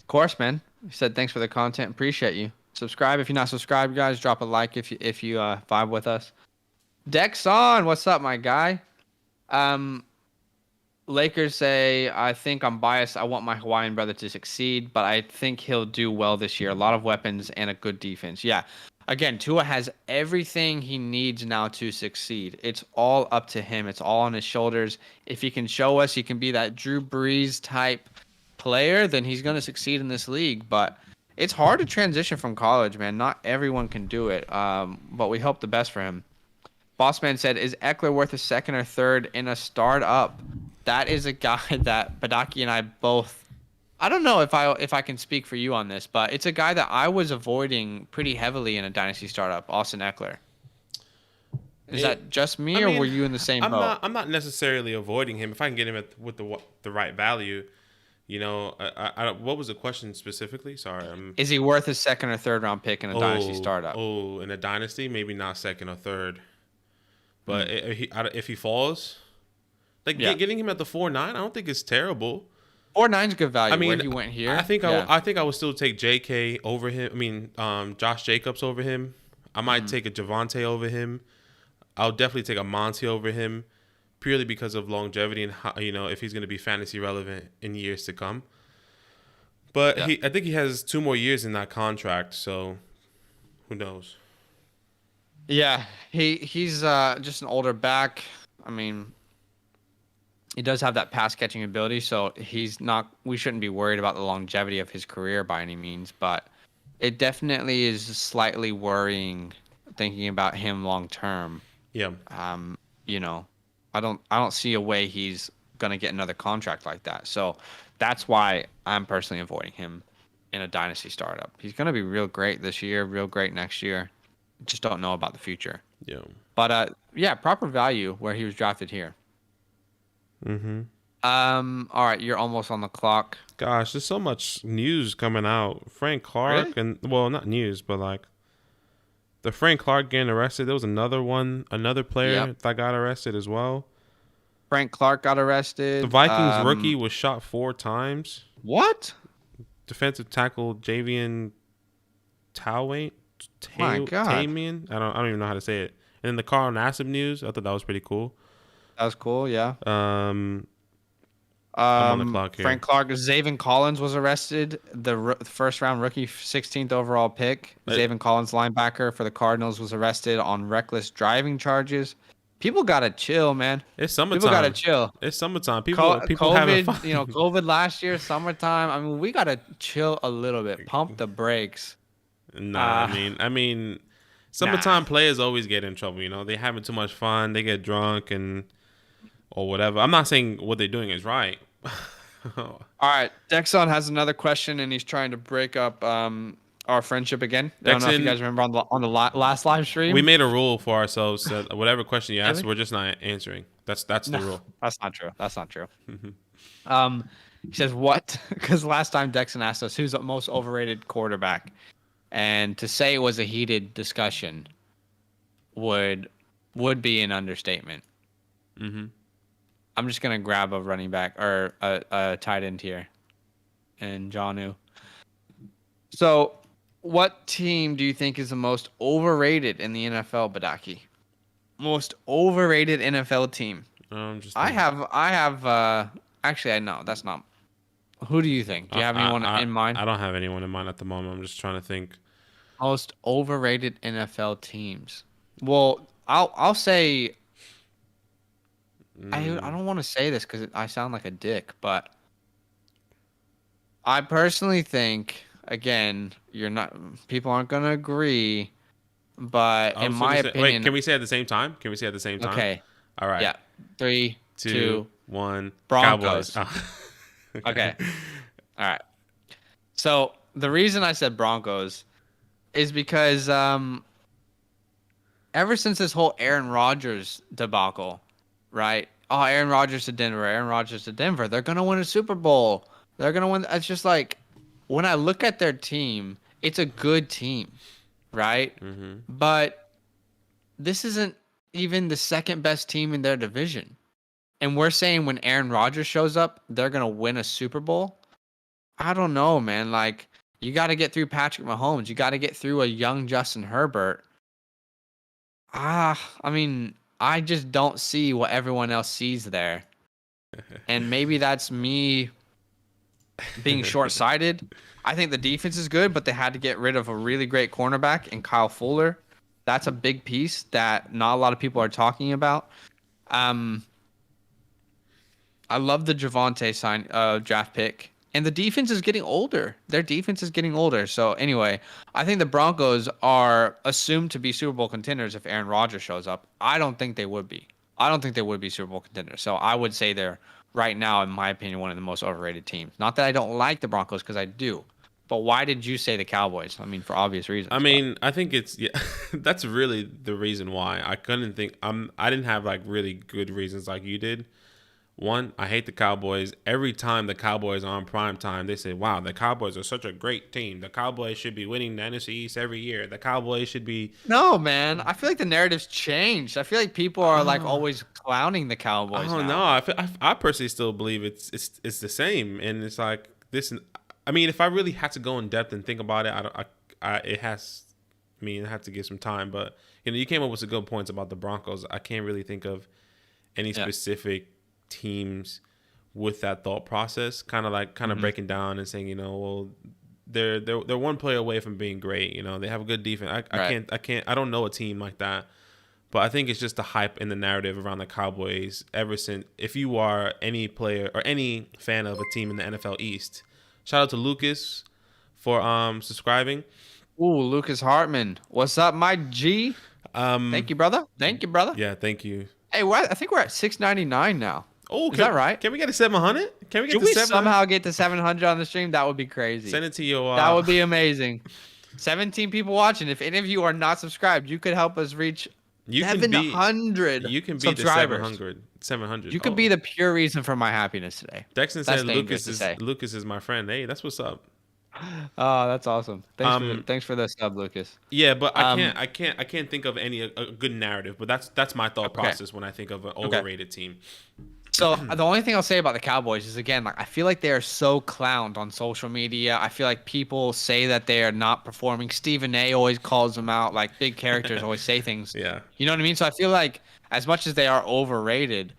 course, man. You said thanks for the content. Appreciate you. Subscribe if you're not subscribed, guys. Drop a like if you vibe with us. Dexon, what's up, my guy? Lakers say, I think I'm biased. I want my Hawaiian brother to succeed, but I think he'll do well this year. A lot of weapons and a good defense. Yeah. Again, Tua has everything he needs now to succeed. It's all up to him. It's all on his shoulders. If he can show us he can be that Drew Brees type player, then he's going to succeed in this league. But it's hard to transition from college, man. Not everyone can do it, but we hope the best for him. Bossman said, is Eckler worth a second or third in a startup? That is a guy that Badaki and I both, I don't know if I can speak for you on this, but it's a guy that I was avoiding pretty heavily in a dynasty startup, Austin Eckler. Is that just me, or were you in the same boat? I'm not necessarily avoiding him if I can get him with the right value. What was the question specifically? Sorry. Is he worth a second or third round pick in a dynasty startup? Oh, in a dynasty, maybe not second or third. But if he falls, getting him at the 4.9, I don't think it's terrible. 4.9's good value. I mean, where he went here. I think I would still take J.K. over him. I mean, Josh Jacobs over him. I might take a Javonte over him. I'll definitely take a Monty over him, purely because of longevity and how, if he's going to be fantasy relevant in years to come. But I think he has 2 more years in that contract, so who knows? Yeah, he's just an older back. I mean, he does have that pass catching ability, so we shouldn't be worried about the longevity of his career by any means, but it definitely is slightly worrying thinking about him long term. Yeah. I don't see a way he's going to get another contract like that. So that's why I'm personally avoiding him in a dynasty startup. He's going to be real great this year, real great next year. Just don't know about the future. Yeah. But proper value where he was drafted here. Mm-hmm. All right, you're almost on the clock. Gosh, there's so much news coming out. Frank Clark not news, but like the Frank Clark getting arrested. There was another player that got arrested as well. Frank Clark got arrested. The Vikings rookie was shot 4 times. What? defensive tackle Javian Tawain. My God. Tamian. I don't even know how to say it. And then the Carl Nassib news. I thought that was pretty cool. That was cool. Yeah. I'm on the clock here. Frank Clark, Zaven Collins was arrested. The first round rookie, 16th overall pick. Zaven Collins, linebacker for the Cardinals, was arrested on reckless driving charges. People gotta chill, man. It's summertime. People gotta chill. It's summertime. People COVID, having fun. COVID last year, summertime. I mean, we gotta chill a little bit. Pump the brakes. Nah, I mean, summertime players always get in trouble. They having too much fun. They get drunk or whatever. I'm not saying what they're doing is right. All right, Dexon has another question, and he's trying to break up our friendship again. I don't know if you guys remember on the last live stream. We made a rule for ourselves that whatever question you ask, we're just not answering. That's the rule. That's not true. He says what? Because last time Dexon asked us who's the most overrated quarterback, and to say it was a heated discussion would be an understatement. Mm-hmm. I'm just gonna grab a running back or a tight end here, and Jonnu. So, what team do you think is the most overrated in the NFL, Badaki? Most overrated NFL team. I have. Actually, I know that's not. Who do you think? Do you have anyone in mind? I don't have anyone in mind at the moment. I'm just trying to think. Most overrated NFL teams. Well, I'll say. I don't want to say this because I sound like a dick, but I personally think, again, people aren't gonna agree, but in my opinion, wait, can we say at the same time? Okay. All right. Yeah. 3, 2, 1. Broncos. Oh. Okay. All right. So the reason I said Broncos is because ever since this whole Aaron Rodgers debacle, right? Oh, Aaron Rodgers to Denver. They're going to win a Super Bowl. They're going to win. It's just like, when I look at their team, it's a good team, right? Mm-hmm. But this isn't even the second best team in their division. And we're saying when Aaron Rodgers shows up, they're going to win a Super Bowl. I don't know, man. Like, you got to get through Patrick Mahomes. You got to get through a young Justin Herbert. I mean, I just don't see what everyone else sees there. And maybe that's me being short-sighted. I think the defense is good, but they had to get rid of a really great cornerback in Kyle Fuller. That's a big piece that not a lot of people are talking about. I love the Javonte draft pick. And the defense is getting older. Their defense is getting older. So anyway, I think the Broncos are assumed to be Super Bowl contenders if Aaron Rodgers shows up. I don't think they would be. I don't think they would be Super Bowl contenders. So I would say they're, right now, in my opinion, one of the most overrated teams. Not that I don't like the Broncos, because I do. But why did you say the Cowboys? I mean, for obvious reasons. I mean, I think that's really the reason why. I didn't have like really good reasons like you did. One, I hate the Cowboys. Every time the Cowboys are on prime time, they say, wow, the Cowboys are such a great team. The Cowboys should be winning the NFC East every year. The Cowboys should be... No, man. I feel like the narrative's changed. I feel like people are like always clowning the Cowboys now. No, I personally still believe it's the same. And it's like this... I mean, if I really had to go in depth and think about it, it has to give some time. But, you came up with some good points about the Broncos. I can't really think of any specific teams with that thought process, kind of breaking down and saying, well, they're one player away from being great. They have a good defense. I don't know a team like that, but I think it's just the hype and the narrative around the Cowboys ever since. If you are any player or any fan of a team in the NFL East, shout out to Lucas for subscribing. Ooh, Lucas Hartman, what's up, my G? Thank you, brother. Yeah, thank you. Hey, I think we're at 699 now. Oh, is that right? Can we get to 700? Can we somehow get to 700 on the stream? That would be crazy. Send it to your... That would be amazing. 17 people watching. If any of you are not subscribed, you could help us reach 700 You can be subscribers. the 700. You could be the pure reason for my happiness today. Dexon said Lucas is my friend. Hey, that's what's up. Oh, that's awesome. Thanks for the sub, Lucas. Yeah, but I can't think of any a good narrative. But that's my thought process when I think of an overrated team. So the only thing I'll say about the Cowboys is again, like I feel like they are so clowned on social media. I feel like people say that they are not performing. Stephen A. always calls them out. Like big characters always say things. Yeah. You know what I mean? So I feel like as much as they are overrated,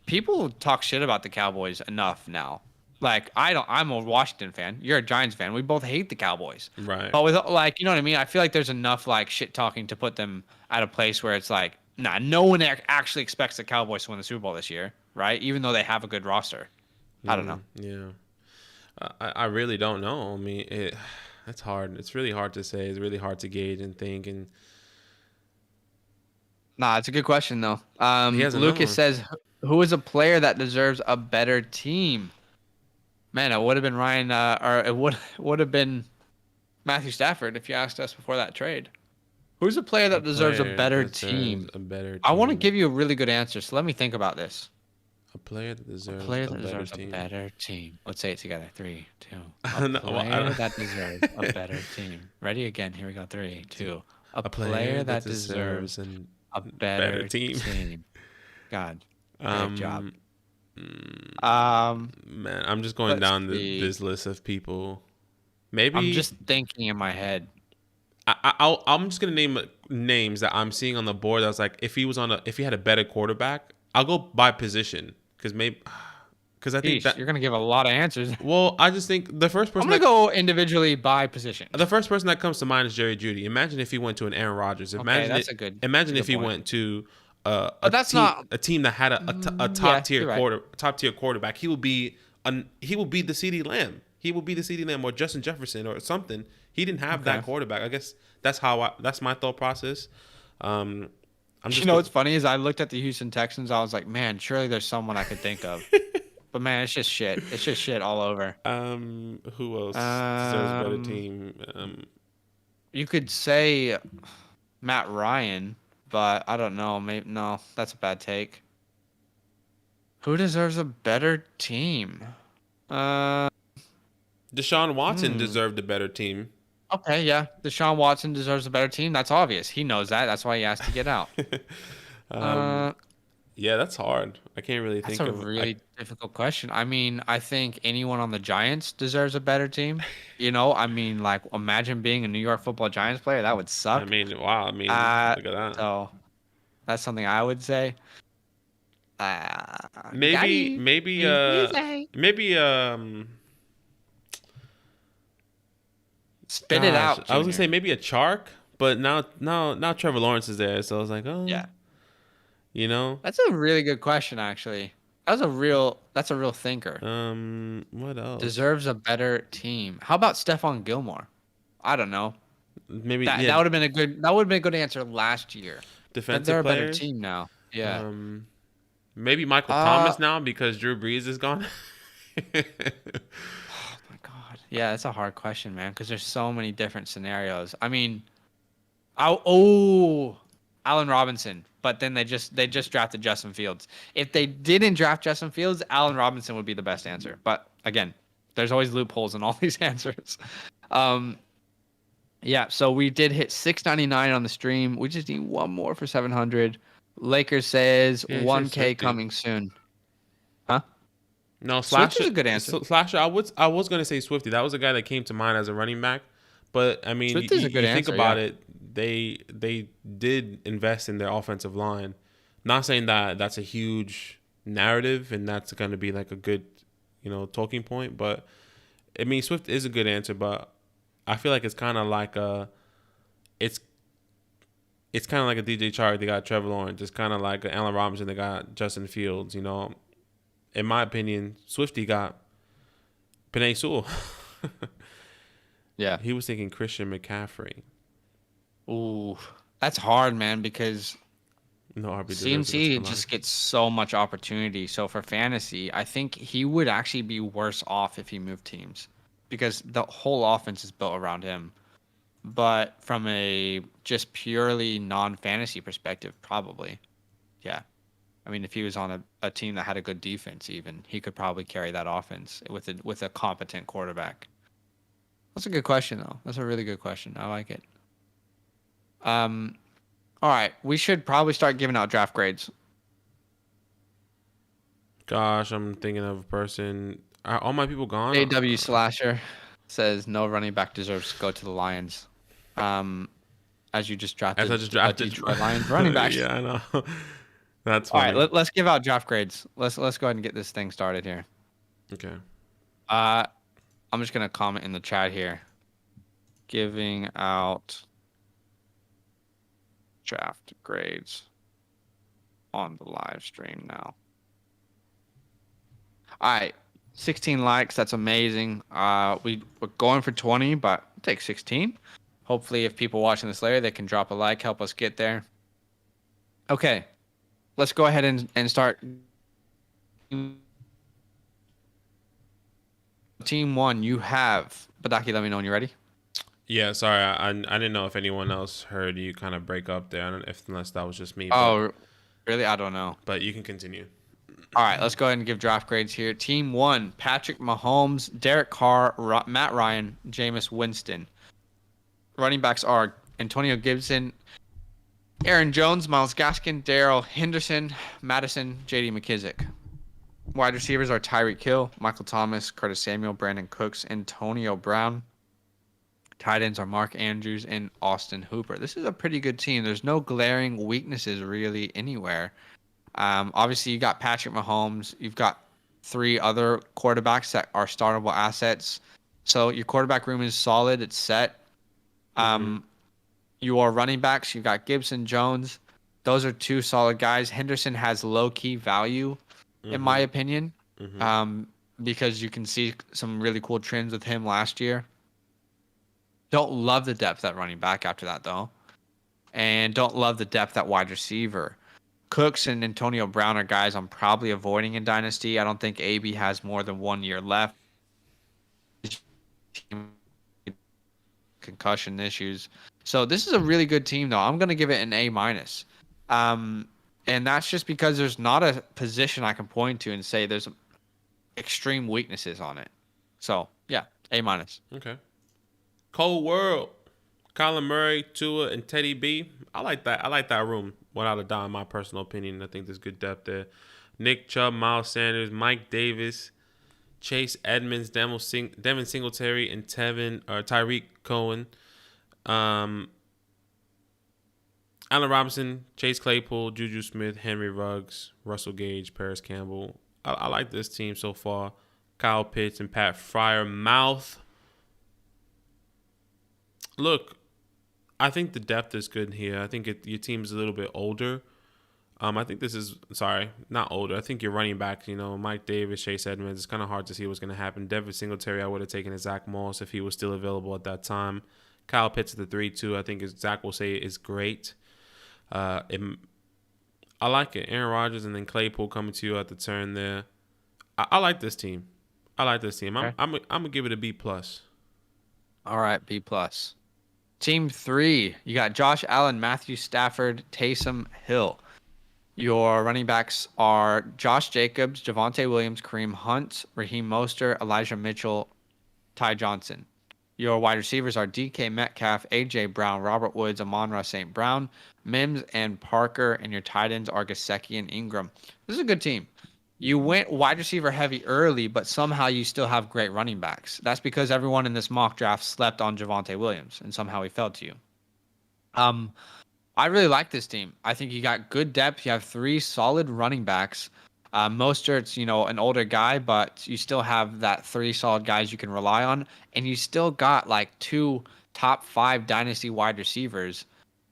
people talk shit about the Cowboys enough now. Like I don't. I'm a Washington fan. You're a Giants fan. We both hate the Cowboys. Right. But with like, you know what I mean? I feel like there's enough like shit talking to put them at a place where it's like, nah, no one actually expects the Cowboys to win the Super Bowl this year, right? Even though they have a good roster. I don't know. Yeah. I really don't know. I mean, it's hard. It's really hard to say. It's really hard to gauge and think. And Nah, it's a good question though. he has another Lucas one. says, who is a player that deserves a better team? Man, it would have been Ryan, or it would have been Matthew Stafford if you asked us before that trade. Who's a player A that deserves a player better that deserves team? a better I want to team. give you a really good answer, so let me think about this. A player that A deserves player a that better deserves a team. better team. Let's say it together. 3, 2. I A don't know. I player don't- that deserves a better team. Ready again. Here we go. 3, 2. A a player player that that deserves deserves a a better better team. team. God, great job. Um, mm, Um, man, I'm just going let's down see. this list of people. I'm Maybe just thinking in my head. I'm just gonna name names that I'm seeing on the board. I was like, if he had a better quarterback, I'll go by position because I think Sheesh, that. you're gonna give a lot of answers. Well, I just think I'm gonna go individually by position. the first person that comes to mind is Jerry Judy. Imagine if he went to an Aaron Rodgers. Okay, Imagine that's it. a good. That's a Imagine if good he point. went to But that's not. a team that had a Yeah, top tier you're right. quarterback. He will be the CeeDee Lamb. He will be the CeeDee Lamb or Justin Jefferson or something. He didn't have Okay. that quarterback. I guess that's my thought process. I'm You just know what's funny is I looked at the Houston Texans. I was like, man, surely there's someone I could think of. But man, it's just shit. It's just shit all over. who else deserves a better Um, team? you could say Matt Ryan, but I don't know. Maybe no, that's a bad take. Who deserves a better team? Uh, Deshaun Watson hmm. deserved a better team. Okay, yeah. Deshaun Watson deserves a better team. That's obvious. He knows that. That's why he asked to get out. um, Uh, yeah, that's hard. I can't really that's think a of. really difficult question. I mean, I think anyone on the Giants deserves a better team. You know, I mean, like, imagine being a New York Football Giants player. That would I suck. mean, wow. I mean, Uh, look at that. so that's something I would say. Got Maybe, you. maybe, Easy. maybe. Spit it Gosh, out, I was gonna say Junior. maybe a Chark, but now Trevor Lawrence is there, so I was like, oh, Yeah, you know, that's a really good question, actually. That's a real thinker. what else? Deserves a better team. How about Stephon Gilmore? I don't know. Maybe That yeah, that would have been a good answer last year. But they're defensive a better players. team now. Yeah. Um, maybe Michael Uh Thomas now because Drew Brees is gone. oh my God. Yeah, that's a hard question, man, because there's so many different scenarios. I mean, Allen Robinson, but then they just drafted Justin Fields. If they didn't draft Justin Fields, Allen Robinson would be the best answer. But again, there's always loopholes in all these answers. Um, yeah, so we did hit 699 on the stream. We just need one more for 700. Lakers says Yeah, you said 1K Swifty. coming soon. Huh? No, Swift is Slasher. a good answer. Slasher. I was gonna say Swifty. That was the guy that came to mind as a running back. But I mean, Swift is a good you think answer, about yeah. it, they did invest in their offensive line. Not saying that that's a huge narrative and that's going to be like a good, talking point. But I mean, Swift is a good answer. But I feel like it's kind of like it's it's kind of like a DJ Chark. They got Trevor Lawrence. It's kind of like a Allen Robinson. They got Justin Fields. In my opinion, Swifty got Penei Sewell. Yeah. He was thinking Christian McCaffrey. Ooh, that's hard, man, because No RB deserves it. Let's CMC come on. just gets so much opportunity. So for fantasy, I think he would actually be worse off if he moved teams because the whole offense is built around him. But from a just purely non-fantasy perspective, probably. Yeah. I mean, if he was on a team that had a good defense, even he could probably carry that offense with a competent quarterback. That's a good question, though. That's a really good question. I like it. All right, we should probably start giving out draft grades. Gosh, I'm thinking of a person. Are all my people gone? AW Slasher says no running back deserves to go to the Lions. As you just As I drafted just a drafted. Detroit Lions running back. Yeah, I know. That's All right, funny. let's give out draft grades. Let's go ahead and get this thing started here. Okay. Uh, I'm just gonna comment in the chat here, giving out draft grades on the live stream now. All right, 16 likes. That's amazing. We're going for 20, but I'll take 16. Hopefully, if people watching this later, they can drop a like, help us get there. Okay, let's go ahead and start. Team 1, you have Badaki. Let me know when you're ready. Yeah, sorry. I didn't know if anyone else heard you kind of break up there. I don't if unless that was just me. Oh, really? I don't know. But you can continue. All right, let's go ahead and give draft grades here. Team 1, Patrick Mahomes, Derek Carr, Matt Ryan, Jameis Winston. Running backs are Antonio Gibson, Aaron Jones, Myles Gaskin, Darrell Henderson, Madison, J.D. McKissick. Wide receivers are Tyreek Hill, Michael Thomas, Curtis Samuel, Brandon Cooks, Antonio Brown. Tight ends are Mark Andrews and Austin Hooper. This is a pretty good team. There's no glaring weaknesses really anywhere. Obviously, you got Patrick Mahomes. You've got 3 other quarterbacks that are startable assets. So your quarterback room is solid. It's set. Your running backs, you've got Gibson, Jones. Those are 2 solid guys. Henderson has low-key value, in my opinion, because you can see some really cool trends with him last year. Don't love the depth at running back after that, though. And don't love the depth at wide receiver. Cooks and Antonio Brown are guys I'm probably avoiding in Dynasty. I don't think AB has more than 1 year left. Concussion issues. So this is a really good team, though. I'm going to give it an A-. And that's just because there's not a position I can point to and say there's extreme weaknesses on it. So, yeah, A-. Okay. Cold World. Kyler Murray, Tua, and Teddy B. I like that. I like that room, without a doubt, in my personal opinion. I think there's good depth there. Nick Chubb, Miles Sanders, Mike Davis, Chase Edmonds, Devin Singletary, and Tyreek Cohen. Allen Robinson, Chase Claypool, Juju Smith, Henry Ruggs, Russell Gage, Paris Campbell. I like this team so far. Kyle Pitts and Pat Freiermuth. Look, I think the depth is good here. I think your team's a little bit older. I think this is, not older. I think your running back, Mike Davis, Chase Edmonds, it's kind of hard to see what's going to happen. Devin Singletary, I would have taken a Zach Moss if he was still available at that time. Kyle Pitts at the 3-2, I think Zach will say is great. I like it. Aaron Rodgers and then Claypool coming to you at the turn there. I like this team. Okay. I'm going to give it a B+. All right, B+. Team 3, you got Josh Allen, Matthew Stafford, Taysom Hill. Your running backs are Josh Jacobs, Javonte Williams, Kareem Hunt, Raheem Mostert, Elijah Mitchell, Ty Johnson. Your wide receivers are DK Metcalf, AJ Brown, Robert Woods, Amon-Ra St. Brown, Mims, and Parker. And your tight ends are Gesicki and Ingram. This is a good team. You went wide receiver heavy early, but somehow you still have great running backs. That's because everyone in this mock draft slept on Javonte Williams, and somehow he fell to you. I really like this team. I think you got good depth. You have 3 solid running backs. Mostert's, an older guy, but you still have that 3 solid guys you can rely on, and you still got like 2 top 5 dynasty wide receivers.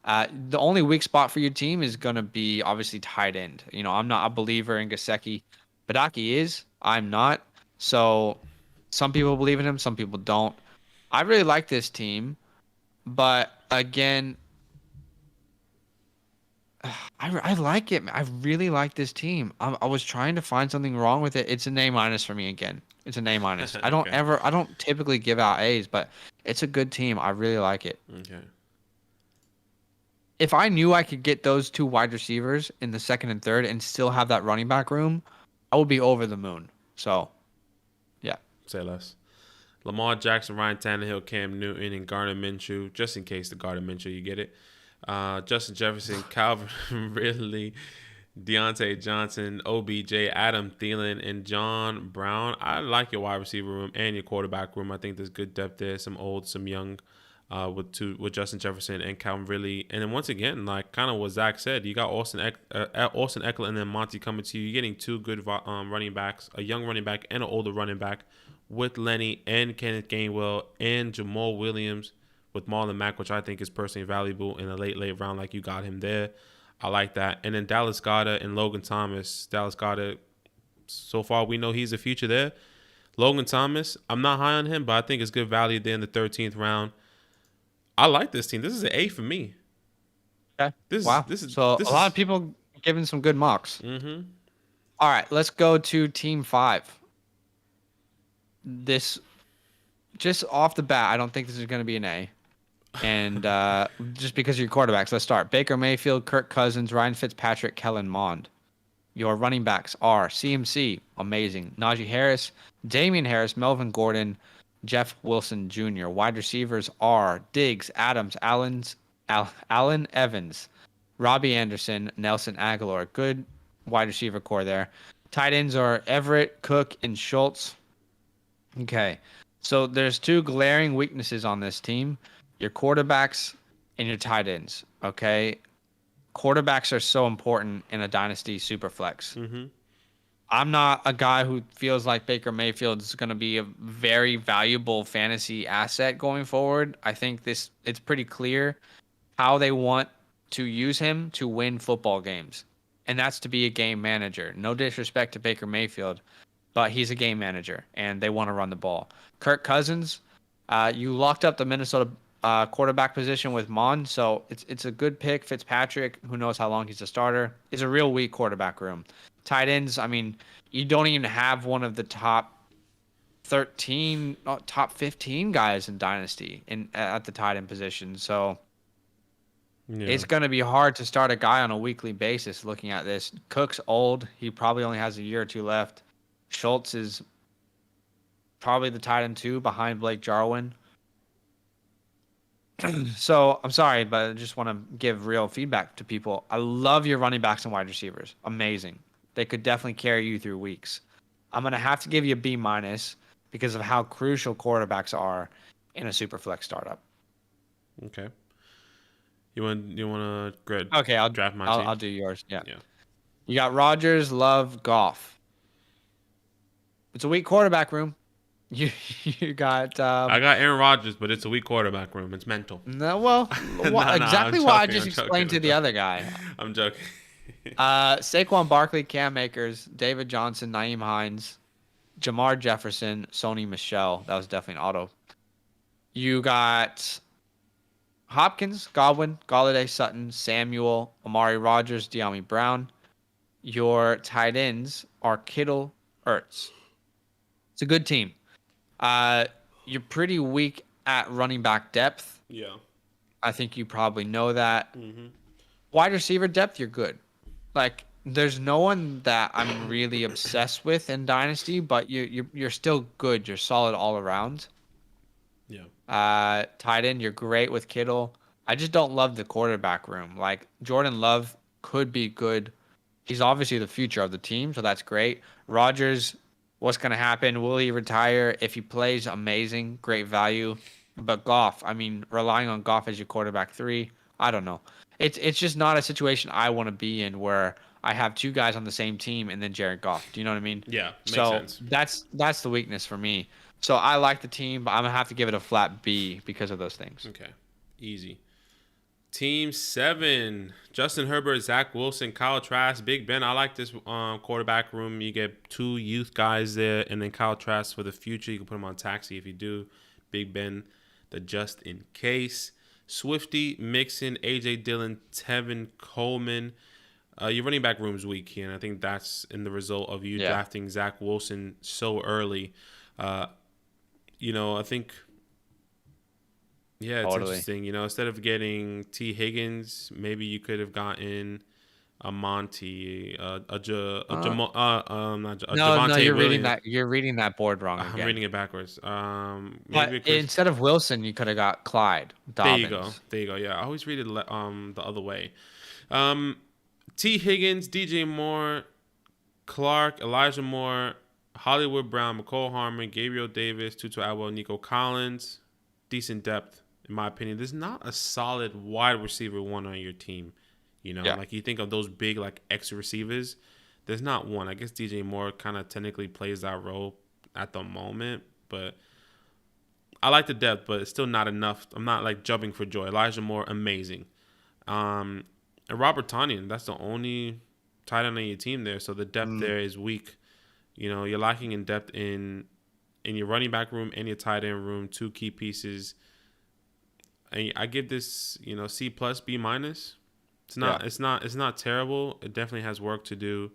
The only weak spot for your team is going to be obviously tight end. I'm not a believer in Gesicki. Badaki is. I'm not. So some people believe in him, some people don't. I really like this team, but again, I like it. I really like this team. I was trying to find something wrong with it. It's an A- for me again. It's an A-. I don't Okay. I don't typically give out A's, but it's a good team. I really like it. Okay. If I knew I could get those 2 wide receivers in the second and third and still have that running back room, I would be over the moon. So, yeah. Say less. Lamar Jackson, Ryan Tannehill, Cam Newton, and Gardner Minshew, just in case the Gardner Minshew, you get it. Justin Jefferson, Calvin Ridley, Deontay Johnson, OBJ, Adam Thielen, and John Brown. I like your wide receiver room and your quarterback room. I think there's good depth there. Some old, some young, with Justin Jefferson and Calvin Ridley. And then once again, like kind of what Zach said, you got Austin Eckler and then Monty coming to you. You're getting two good running backs, a young running back and an older running back, with Lenny and Kenneth Gainwell and Jamal Williams with Marlon Mack, which I think is personally valuable in a late round. Like you got him there. I like that. And then Dallas Goedert and Logan Thomas. Dallas Goedert, so far we know he's the future there. Logan Thomas, I'm not high on him, but I think it's good value there in the 13th round. I like this team. This is an A for me. Okay. This Wow. This is So a lot of people giving some good mocks. Mm-hmm. All right, let's go to Team 5. This, just off the bat, I don't think this is going to be an A. And just because of your quarterbacks, let's start. Baker Mayfield, Kirk Cousins, Ryan Fitzpatrick, Kellen Mond. Your running backs are CMC, amazing. Najee Harris, Damian Harris, Melvin Gordon, Jeff Wilson Jr. Wide receivers are Diggs, Adams, Allen Evans, Robbie Anderson, Nelson Aguilar. Good wide receiver core there. Tight ends are Everett, Cook, and Schultz. Okay, so there's two glaring weaknesses on this team. Your quarterbacks and your tight ends, okay? Quarterbacks are so important in a Dynasty SuperFlex. Mm-hmm. I'm not a guy who feels like Baker Mayfield is going to be a very valuable fantasy asset going forward. I think it's pretty clear how they want to use him to win football games, and that's to be a game manager. No disrespect to Baker Mayfield, but he's a game manager, and they want to run the ball. Kirk Cousins, you locked up the Minnesota quarterback position with Mon, so it's a good pick. Fitzpatrick, who knows how long he's a starter, is a real weak quarterback room. Tight ends, I mean, you don't even have one of the top 13, top 15 guys in Dynasty at the tight end position. So it's going to be hard to start a guy on a weekly basis looking at this. Cook's old. He probably only has a year or two left. Schultz is probably the tight end 2 behind Blake Jarwin. So I'm sorry, but I just want to give real feedback to people. I love your running backs and wide receivers. Amazing. They could definitely carry you through weeks. I'm going to have to give you a B- because of how crucial quarterbacks are in a Superflex startup. Okay. You want to grad? Okay, I'll draft my team. I'll do yours. Yeah. You got Rodgers, Love, Goff. It's a weak quarterback room. You got. I got Aaron Rodgers, but it's a weak quarterback room. It's mental. No, well, exactly what I just explained to the other guy. I'm joking. Saquon Barkley, Cam Akers, David Johnson, Naeem Hines, Jamar Jefferson, Sony Michel. That was definitely an auto. You got Hopkins, Godwin, Galladay, Sutton, Samuel, Amari Rodgers, De'Ami Brown. Your tight ends are Kittle, Ertz. It's a good team. You're pretty weak at running back depth. Yeah. I think you probably know that. Mm-hmm. Wide receiver depth, you're good. Like, there's no one that I'm really obsessed with in Dynasty, but you're still good. You're solid all around. Yeah. Tight end, you're great with Kittle. I just don't love the quarterback room. Like, Jordan Love could be good. He's obviously the future of the team, so that's great. Rodgers, what's going to happen? Will he retire? If he plays, amazing, great value. But Goff, I mean, relying on Goff as your quarterback 3, I don't know. It's just not a situation I want to be in where I have 2 guys on the same team and then Jared Goff. Do you know what I mean? Yeah, makes sense. That's the weakness for me. So I like the team, but I'm going to have to give it a flat B because of those things. Okay, easy. Team 7, Justin Herbert, Zach Wilson, Kyle Trask, Big Ben. I like this quarterback room. You get 2 youth guys there, and then Kyle Trask for the future. You can put him on taxi if you do. Big Ben, the just in case. Swifty, Mixon, A.J. Dillon, Tevin Coleman. Your running back room's weak, and I think that's in the result of you drafting Zach Wilson so early. I think... Yeah, it's interesting. Instead of getting T. Higgins, maybe you could have gotten a Monty, Javonte Williams. You're reading that board wrong again. I'm reading it backwards. But instead of Wilson, you could have got Clyde Dobbins. There you go. Yeah, I always read it the other way. T. Higgins, DJ Moore, Clark, Elijah Moore, Hollywood Brown, McCole Harmon, Gabriel Davis, Tutu Atwell, Nico Collins. Decent depth, in my opinion. There's not a solid wide receiver one on your team. You know, Yeah. like you think of those big like X receivers. There's not one. I guess DJ Moore kind of technically plays that role at the moment, but I like the depth, but it's still not enough. I'm not like jumping for joy. Elijah Moore, amazing. And Robert Tonyan, that's the only tight end on your team there. So the depth Mm, there is weak. You know, you're lacking in depth in your running back room and your tight end room, two key pieces. And I give this, C plus, B minus. yeah. It's not terrible. It definitely has work to do,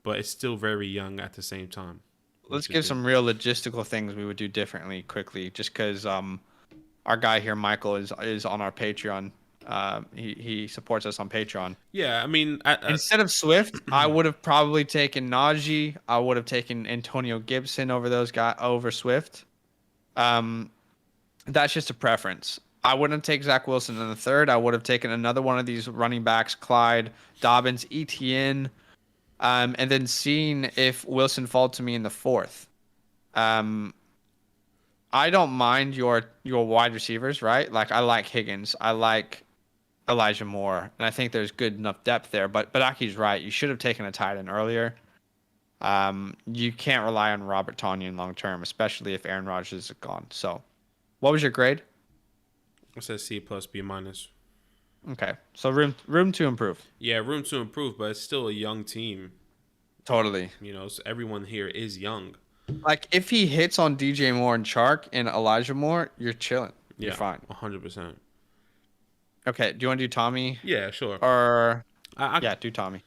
but it's still very young at the same time, Let's which is give good. some real logistical things we would do differently quickly, just because our guy here, Michael, is on our Patreon. He supports us on Patreon. Yeah, I mean, Instead of Swift, I would have probably taken Najee. I would have taken Antonio Gibson over those guys over Swift. Um, that's just a preference. I wouldn't take Zach Wilson in the third. I would have taken another one of these running backs, Clyde, Dobbins, ETN, and then seeing if Wilson fall to me in the fourth. Um, I don't mind your wide receivers, right? Like I like Higgins, I like Elijah Moore, and I think there's good enough depth there. But Aki's right. You should have taken a tight end earlier. You can't rely on Robert Tonyan long term, especially if Aaron Rodgers is gone. So, what was your grade? it says C plus, B minus. Okay, so room to improve. Yeah, room to improve, but it's still a young team. Totally. So everyone here is young. Like if he hits on DJ Moore and Chark and Elijah Moore, you're chilling. You're Yeah, fine. 100%. Okay, do you want to do Tommy Yeah, sure. or I yeah, do Tommy.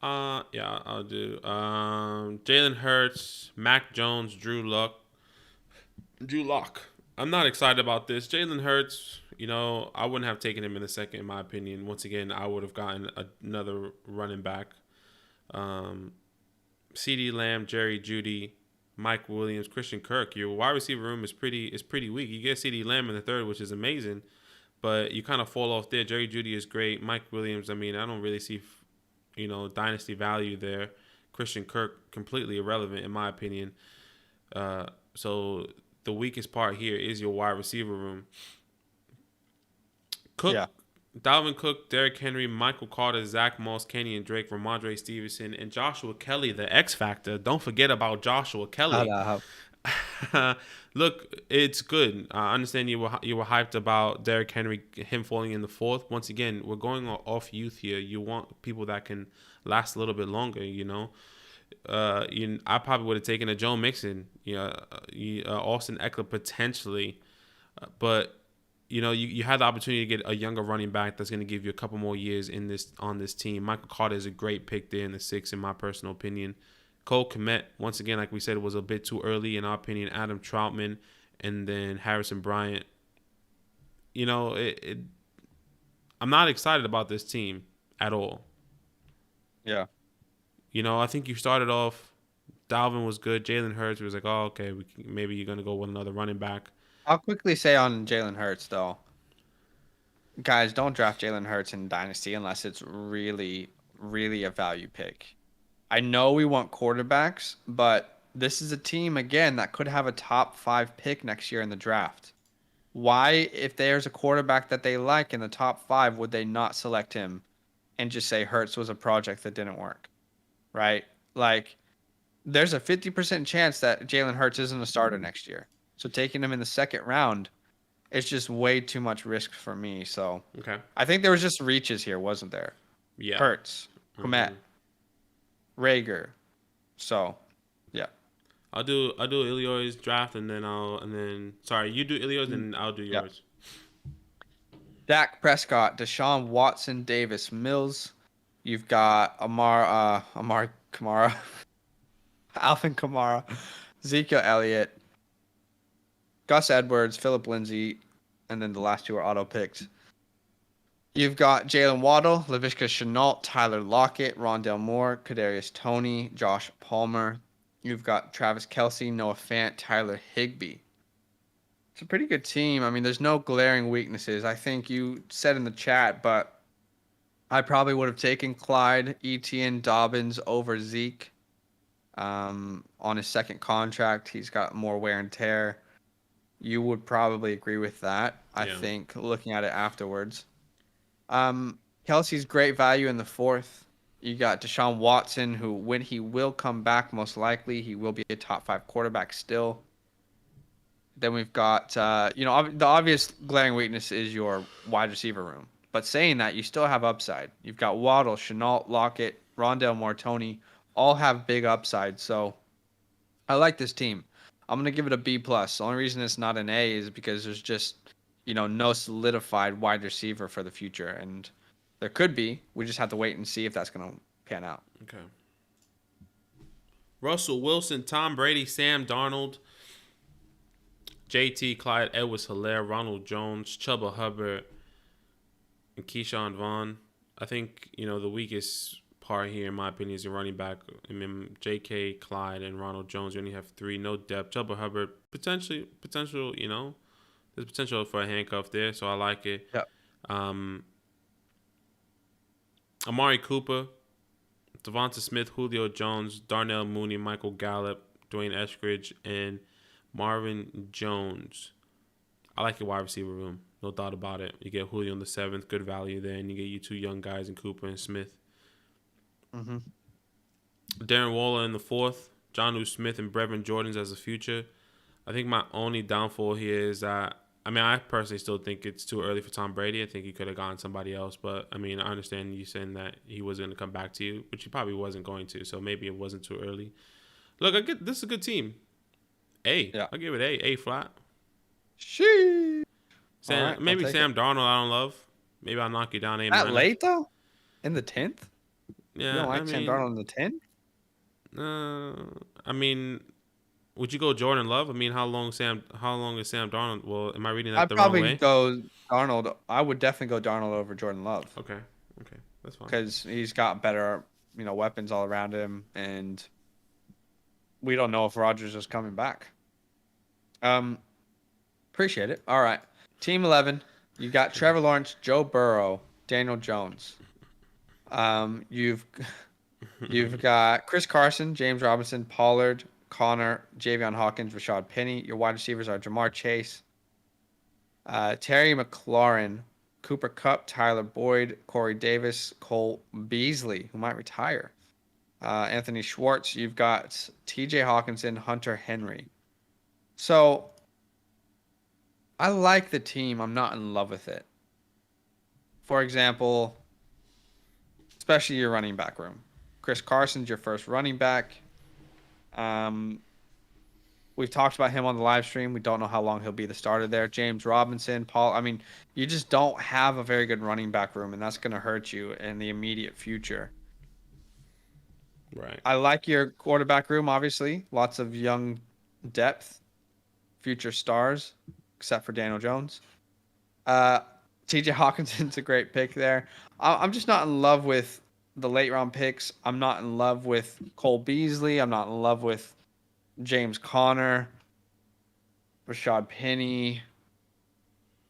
yeah, I'll do. Jalen Hurts, Mac Jones, Drew Lock. I'm not excited about this. Jalen Hurts, I wouldn't have taken him in the second, in my opinion. Once again, I would have gotten another running back. CD Lamb, Jerry Judy, Mike Williams, Christian Kirk. Your wide receiver room is pretty weak. You get CD Lamb in the third, which is amazing, but you kind of fall off there. Jerry Judy is great. Mike Williams, I mean, I don't really see, dynasty value there. Christian Kirk, completely irrelevant in my opinion. So the weakest part here is your wide receiver room. Yeah. Cook, Dalvin Cook, Derrick Henry, Michael Carter, Zach Moss, Kenny and Drake, Ramondre Stevenson, and Joshua Kelly, the X Factor. Don't forget about Joshua Kelly. Look, it's good. I understand you were hyped about Derrick Henry, him falling in the fourth. Once again, we're going off youth here. You want people that can last a little bit longer. I probably would have taken a Joe Mixon, Austin Eckler potentially, but you had the opportunity to get a younger running back that's going to give you a couple more years on this team. Michael Carter is a great pick there in the sixth, in my personal opinion. Cole Kmet, once again, like we said, was a bit too early in our opinion. Adam Troutman, and then Harrison Bryant. I'm not excited about this team at all. Yeah. I think you started off. Dalvin was good. Jalen Hurts was like, oh, okay, maybe you're gonna go with another running back. I'll quickly say on Jalen Hurts though, guys, don't draft Jalen Hurts in Dynasty unless it's really, really a value pick. I know we want quarterbacks, but this is a team again that could have a top 5 pick next year in the draft. Why, if there's a quarterback that they like in the top 5, would they not select him and just say Hurts was a project that didn't work? Right? Like, there's a 50% chance that Jalen Hurts isn't a starter next year. So taking him in the second round, it's just way too much risk for me. So Okay. I think there was just reaches here, wasn't there? Yeah. Hurts, Komet, Mhm. Rager. So, yeah. I'll do Ilio's draft and then sorry, you do Ilio's and I'll do Yeah. yours. Dak Prescott, Deshaun Watson, Davis Mills. You've got Amar Kamara, Alvin Kamara, Ezekiel Elliott, Gus Edwards, Philip Lindsay, and then the last two are auto picks. You've got Jalen Waddle, Laviska Shenault, Tyler Lockett, Rondell Moore, Kadarius Toney, Josh Palmer. You've got Travis Kelce, Noah Fant, Tyler Higbee. It's a pretty good team. I mean, there's no glaring weaknesses. I think you said in the chat, but I probably would have taken Clyde, Etienne, Dobbins over Zeke. On his second contract, he's got more wear and tear. You would probably agree with that, I Yeah. think, looking at it afterwards. Kelsey's great value in the fourth. You got Deshaun Watson, who, when he will come back, most likely, he will be a top 5 quarterback still. Then we've got, the obvious glaring weakness is your wide receiver room. But saying that, you still have upside. You've got Waddle, Chenault, Lockett, Rondell Moore, Tony, all have big upside. So I like this team. I'm gonna give it a B plus. The only reason it's not an A is because there's just, no solidified wide receiver for the future, and there could be. We just have to wait and see if that's gonna pan out. Okay. Russell Wilson, Tom Brady, Sam Darnold, JT, Clyde Edwards-Helaire, Ronald Jones, Chuba Hubbard, and Keyshawn Vaughn. I think, the weakest part here, in my opinion, is your running back. I mean, J.K., Clyde, and Ronald Jones. You only have 3, no depth. Chuba Hubbard, potential, there's potential for a handcuff there, so I like it. Yeah. Amari Cooper, Devonta Smith, Julio Jones, Darnell Mooney, Michael Gallup, Dwayne Eskridge, and Marvin Jones. I like your wide receiver room, no doubt about it. You get Julio in the 7th, good value there, and you get you 2 young guys in Cooper and Smith. Mm-hmm. Darren Waller in the 4th, Jonnu Smith and Brevin Jordans as a future. I think my only downfall here is that, I personally still think it's too early for Tom Brady. I think he could have gotten somebody else, but, I understand you saying that he was going to come back to you, which he probably wasn't going to, so maybe it wasn't too early. Look, this is a good team. A. Yeah. I'll give it A flat. Sheesh. Maybe Sam Darnold I don't love. Maybe I'll knock you down A. That late, though? In the 10th? Yeah, you don't like Sam Darnold in the 10th? Would you go Jordan Love? How long is Sam Darnold? Well, am I reading that I'd the wrong way? probably go Darnold. I would definitely go Darnold over Jordan Love. Okay, that's fine. Because he's got better, weapons all around him, and we don't know if Rodgers is coming back. Appreciate it. All right, Team 11. You got Trevor Lawrence, Joe Burrow, Daniel Jones. You've got Chris Carson, James Robinson, Pollard, Connor, Javion Hawkins, Rashad Penny. Your wide receivers are Jamar Chase, Terry McLaurin, Cooper Kupp, Tyler Boyd, Corey Davis, Cole Beasley, who might retire, Anthony Schwartz. You've got T.J. Hawkinson, Hunter Henry. So I like the team. I'm not in love with it. For example, especially your running back room. Chris Carson's your first running back. We've talked about him on the live stream. We don't know how long he'll be the starter there. James Robinson, Paul. You just don't have a very good running back room, and that's going to hurt you in the immediate future. Right. I like your quarterback room, obviously. Lots of young depth, future stars, except for Daniel Jones. T.J. Hawkinson's a great pick there. I'm just not in love with the late round picks. I'm not in love with Cole Beasley. I'm not in love with James Conner, Rashad Penny.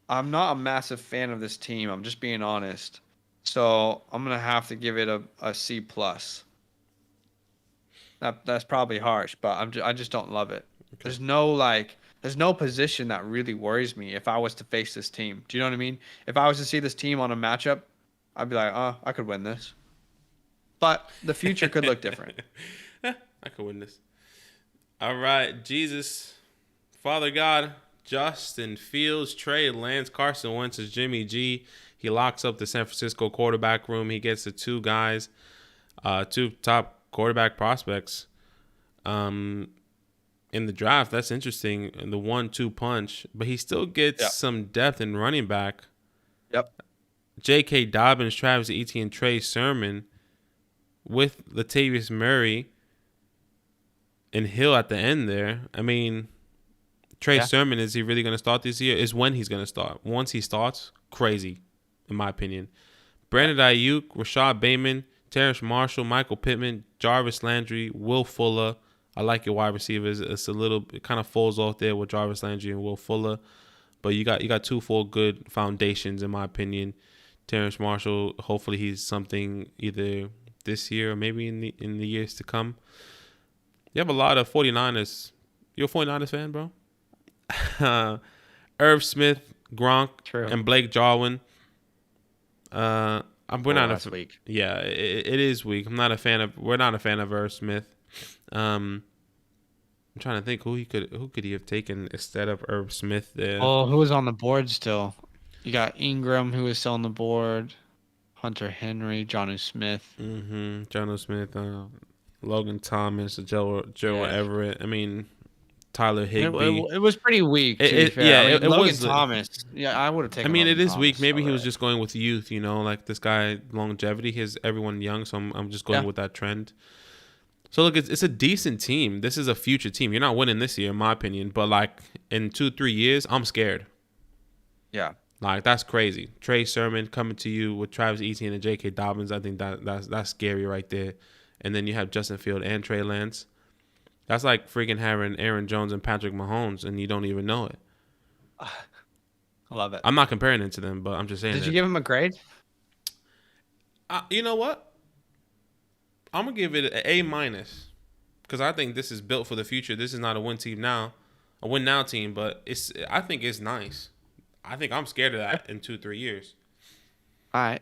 I'm not a massive fan of this team. I'm just being honest. So I'm gonna have to give it a C plus. That's probably harsh, but I just don't love it. Okay. There's no position that really worries me if I was to face this team. Do you know what I mean? If I was to see this team on a matchup, I'd be like, oh, I could win this. But the future could look different. I could win this. All right, Jesus, Father God, Justin Fields, Trey Lance, Carson Wentz, Jimmy G. He locks up the San Francisco quarterback room. He gets the 2 guys, 2 top quarterback prospects in the draft. That's interesting. And the 1-2 punch, but he still gets some depth in running back. Yep. J.K. Dobbins, Travis Etienne, Trey Sermon with Latavius Murray and Hill at the end there. Trey Sermon, is he really going to start this year? Is when he's going to start. Once he starts, crazy, in my opinion. Brandon Ayuk, Rashad Bateman, Terrence Marshall, Michael Pittman, Jarvis Landry, Will Fuller. I like your wide receivers. It kind of falls off there with Jarvis Landry and Will Fuller. But you got 2 full good foundations, in my opinion. Terrence Marshall, hopefully he's something either this year or maybe in the years to come. You have a lot of 49ers. You're a 49ers fan, bro? Irv Smith, Gronk, True. and Blake Jarwin. That's weak. Yeah, it is weak. We're not a fan of Irv Smith. I'm trying to think who could he have taken instead of Irv Smith there. Oh, who was on the board still? You got Ingram, who was still on the board. Hunter Henry, Jonnu Smith. Jonnu Smith, Logan Thomas, Joe Everett. I mean, Tyler Higbee. It was pretty weak. Logan was Thomas. Yeah, I would have taken. I mean, Logan it is Thomas weak. Maybe he was over just going with youth. Like this guy longevity. He has everyone young, so I'm just going with that trend. So look, it's a decent team. This is a future team. You're not winning this year, in my opinion. But like in 2-3 years, I'm scared. Yeah. Like that's crazy. Trey Sermon coming to you with Travis Etienne and J.K. Dobbins. I think that's scary right there. And then you have Justin Field and Trey Lance. That's like freaking having Aaron Jones and Patrick Mahomes, and you don't even know it. I love it. I'm not comparing it to them, but I'm just saying. Did you give him a grade? You know what? I'm gonna give it an A- because I think this is built for the future. This is not a win now team, but I think it's nice. I think I'm scared of that in 2-3 years. All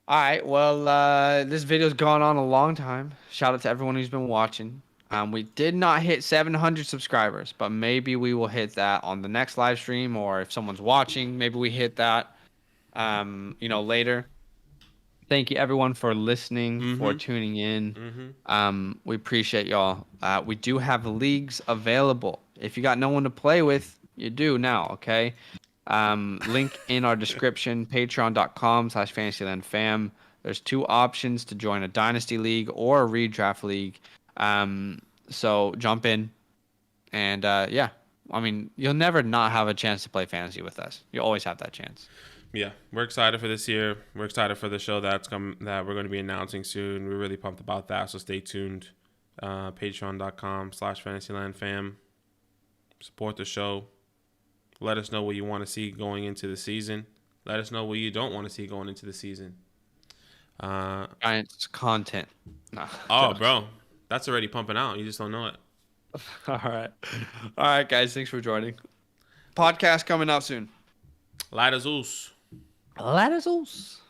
right. Well, this video's gone on a long time. Shout out to everyone who's been watching. We did not hit 700 subscribers, but maybe we will hit that on the next live stream, or if someone's watching, maybe we hit that, later. Thank you everyone for listening, for tuning in. We appreciate y'all. We do have leagues available. If you got no one to play with, you do now, okay? Link in our description, patreon.com/fantasylandfam. There's 2 options to join a Dynasty League or a redraft league. So jump in. And I mean, you'll never not have a chance to play fantasy with us. You always have that chance. Yeah, we're excited for this year. We're excited for the show that we're going to be announcing soon. We're really pumped about that, so stay tuned. Patreon.com/fantasylandfam. Support the show. Let us know what you want to see going into the season. Let us know what you don't want to see going into the season. Giants content. Bro, that's already pumping out. You just don't know it. All right, guys. Thanks for joining. Podcast coming out soon. Light as Zeus. Light as Zeus.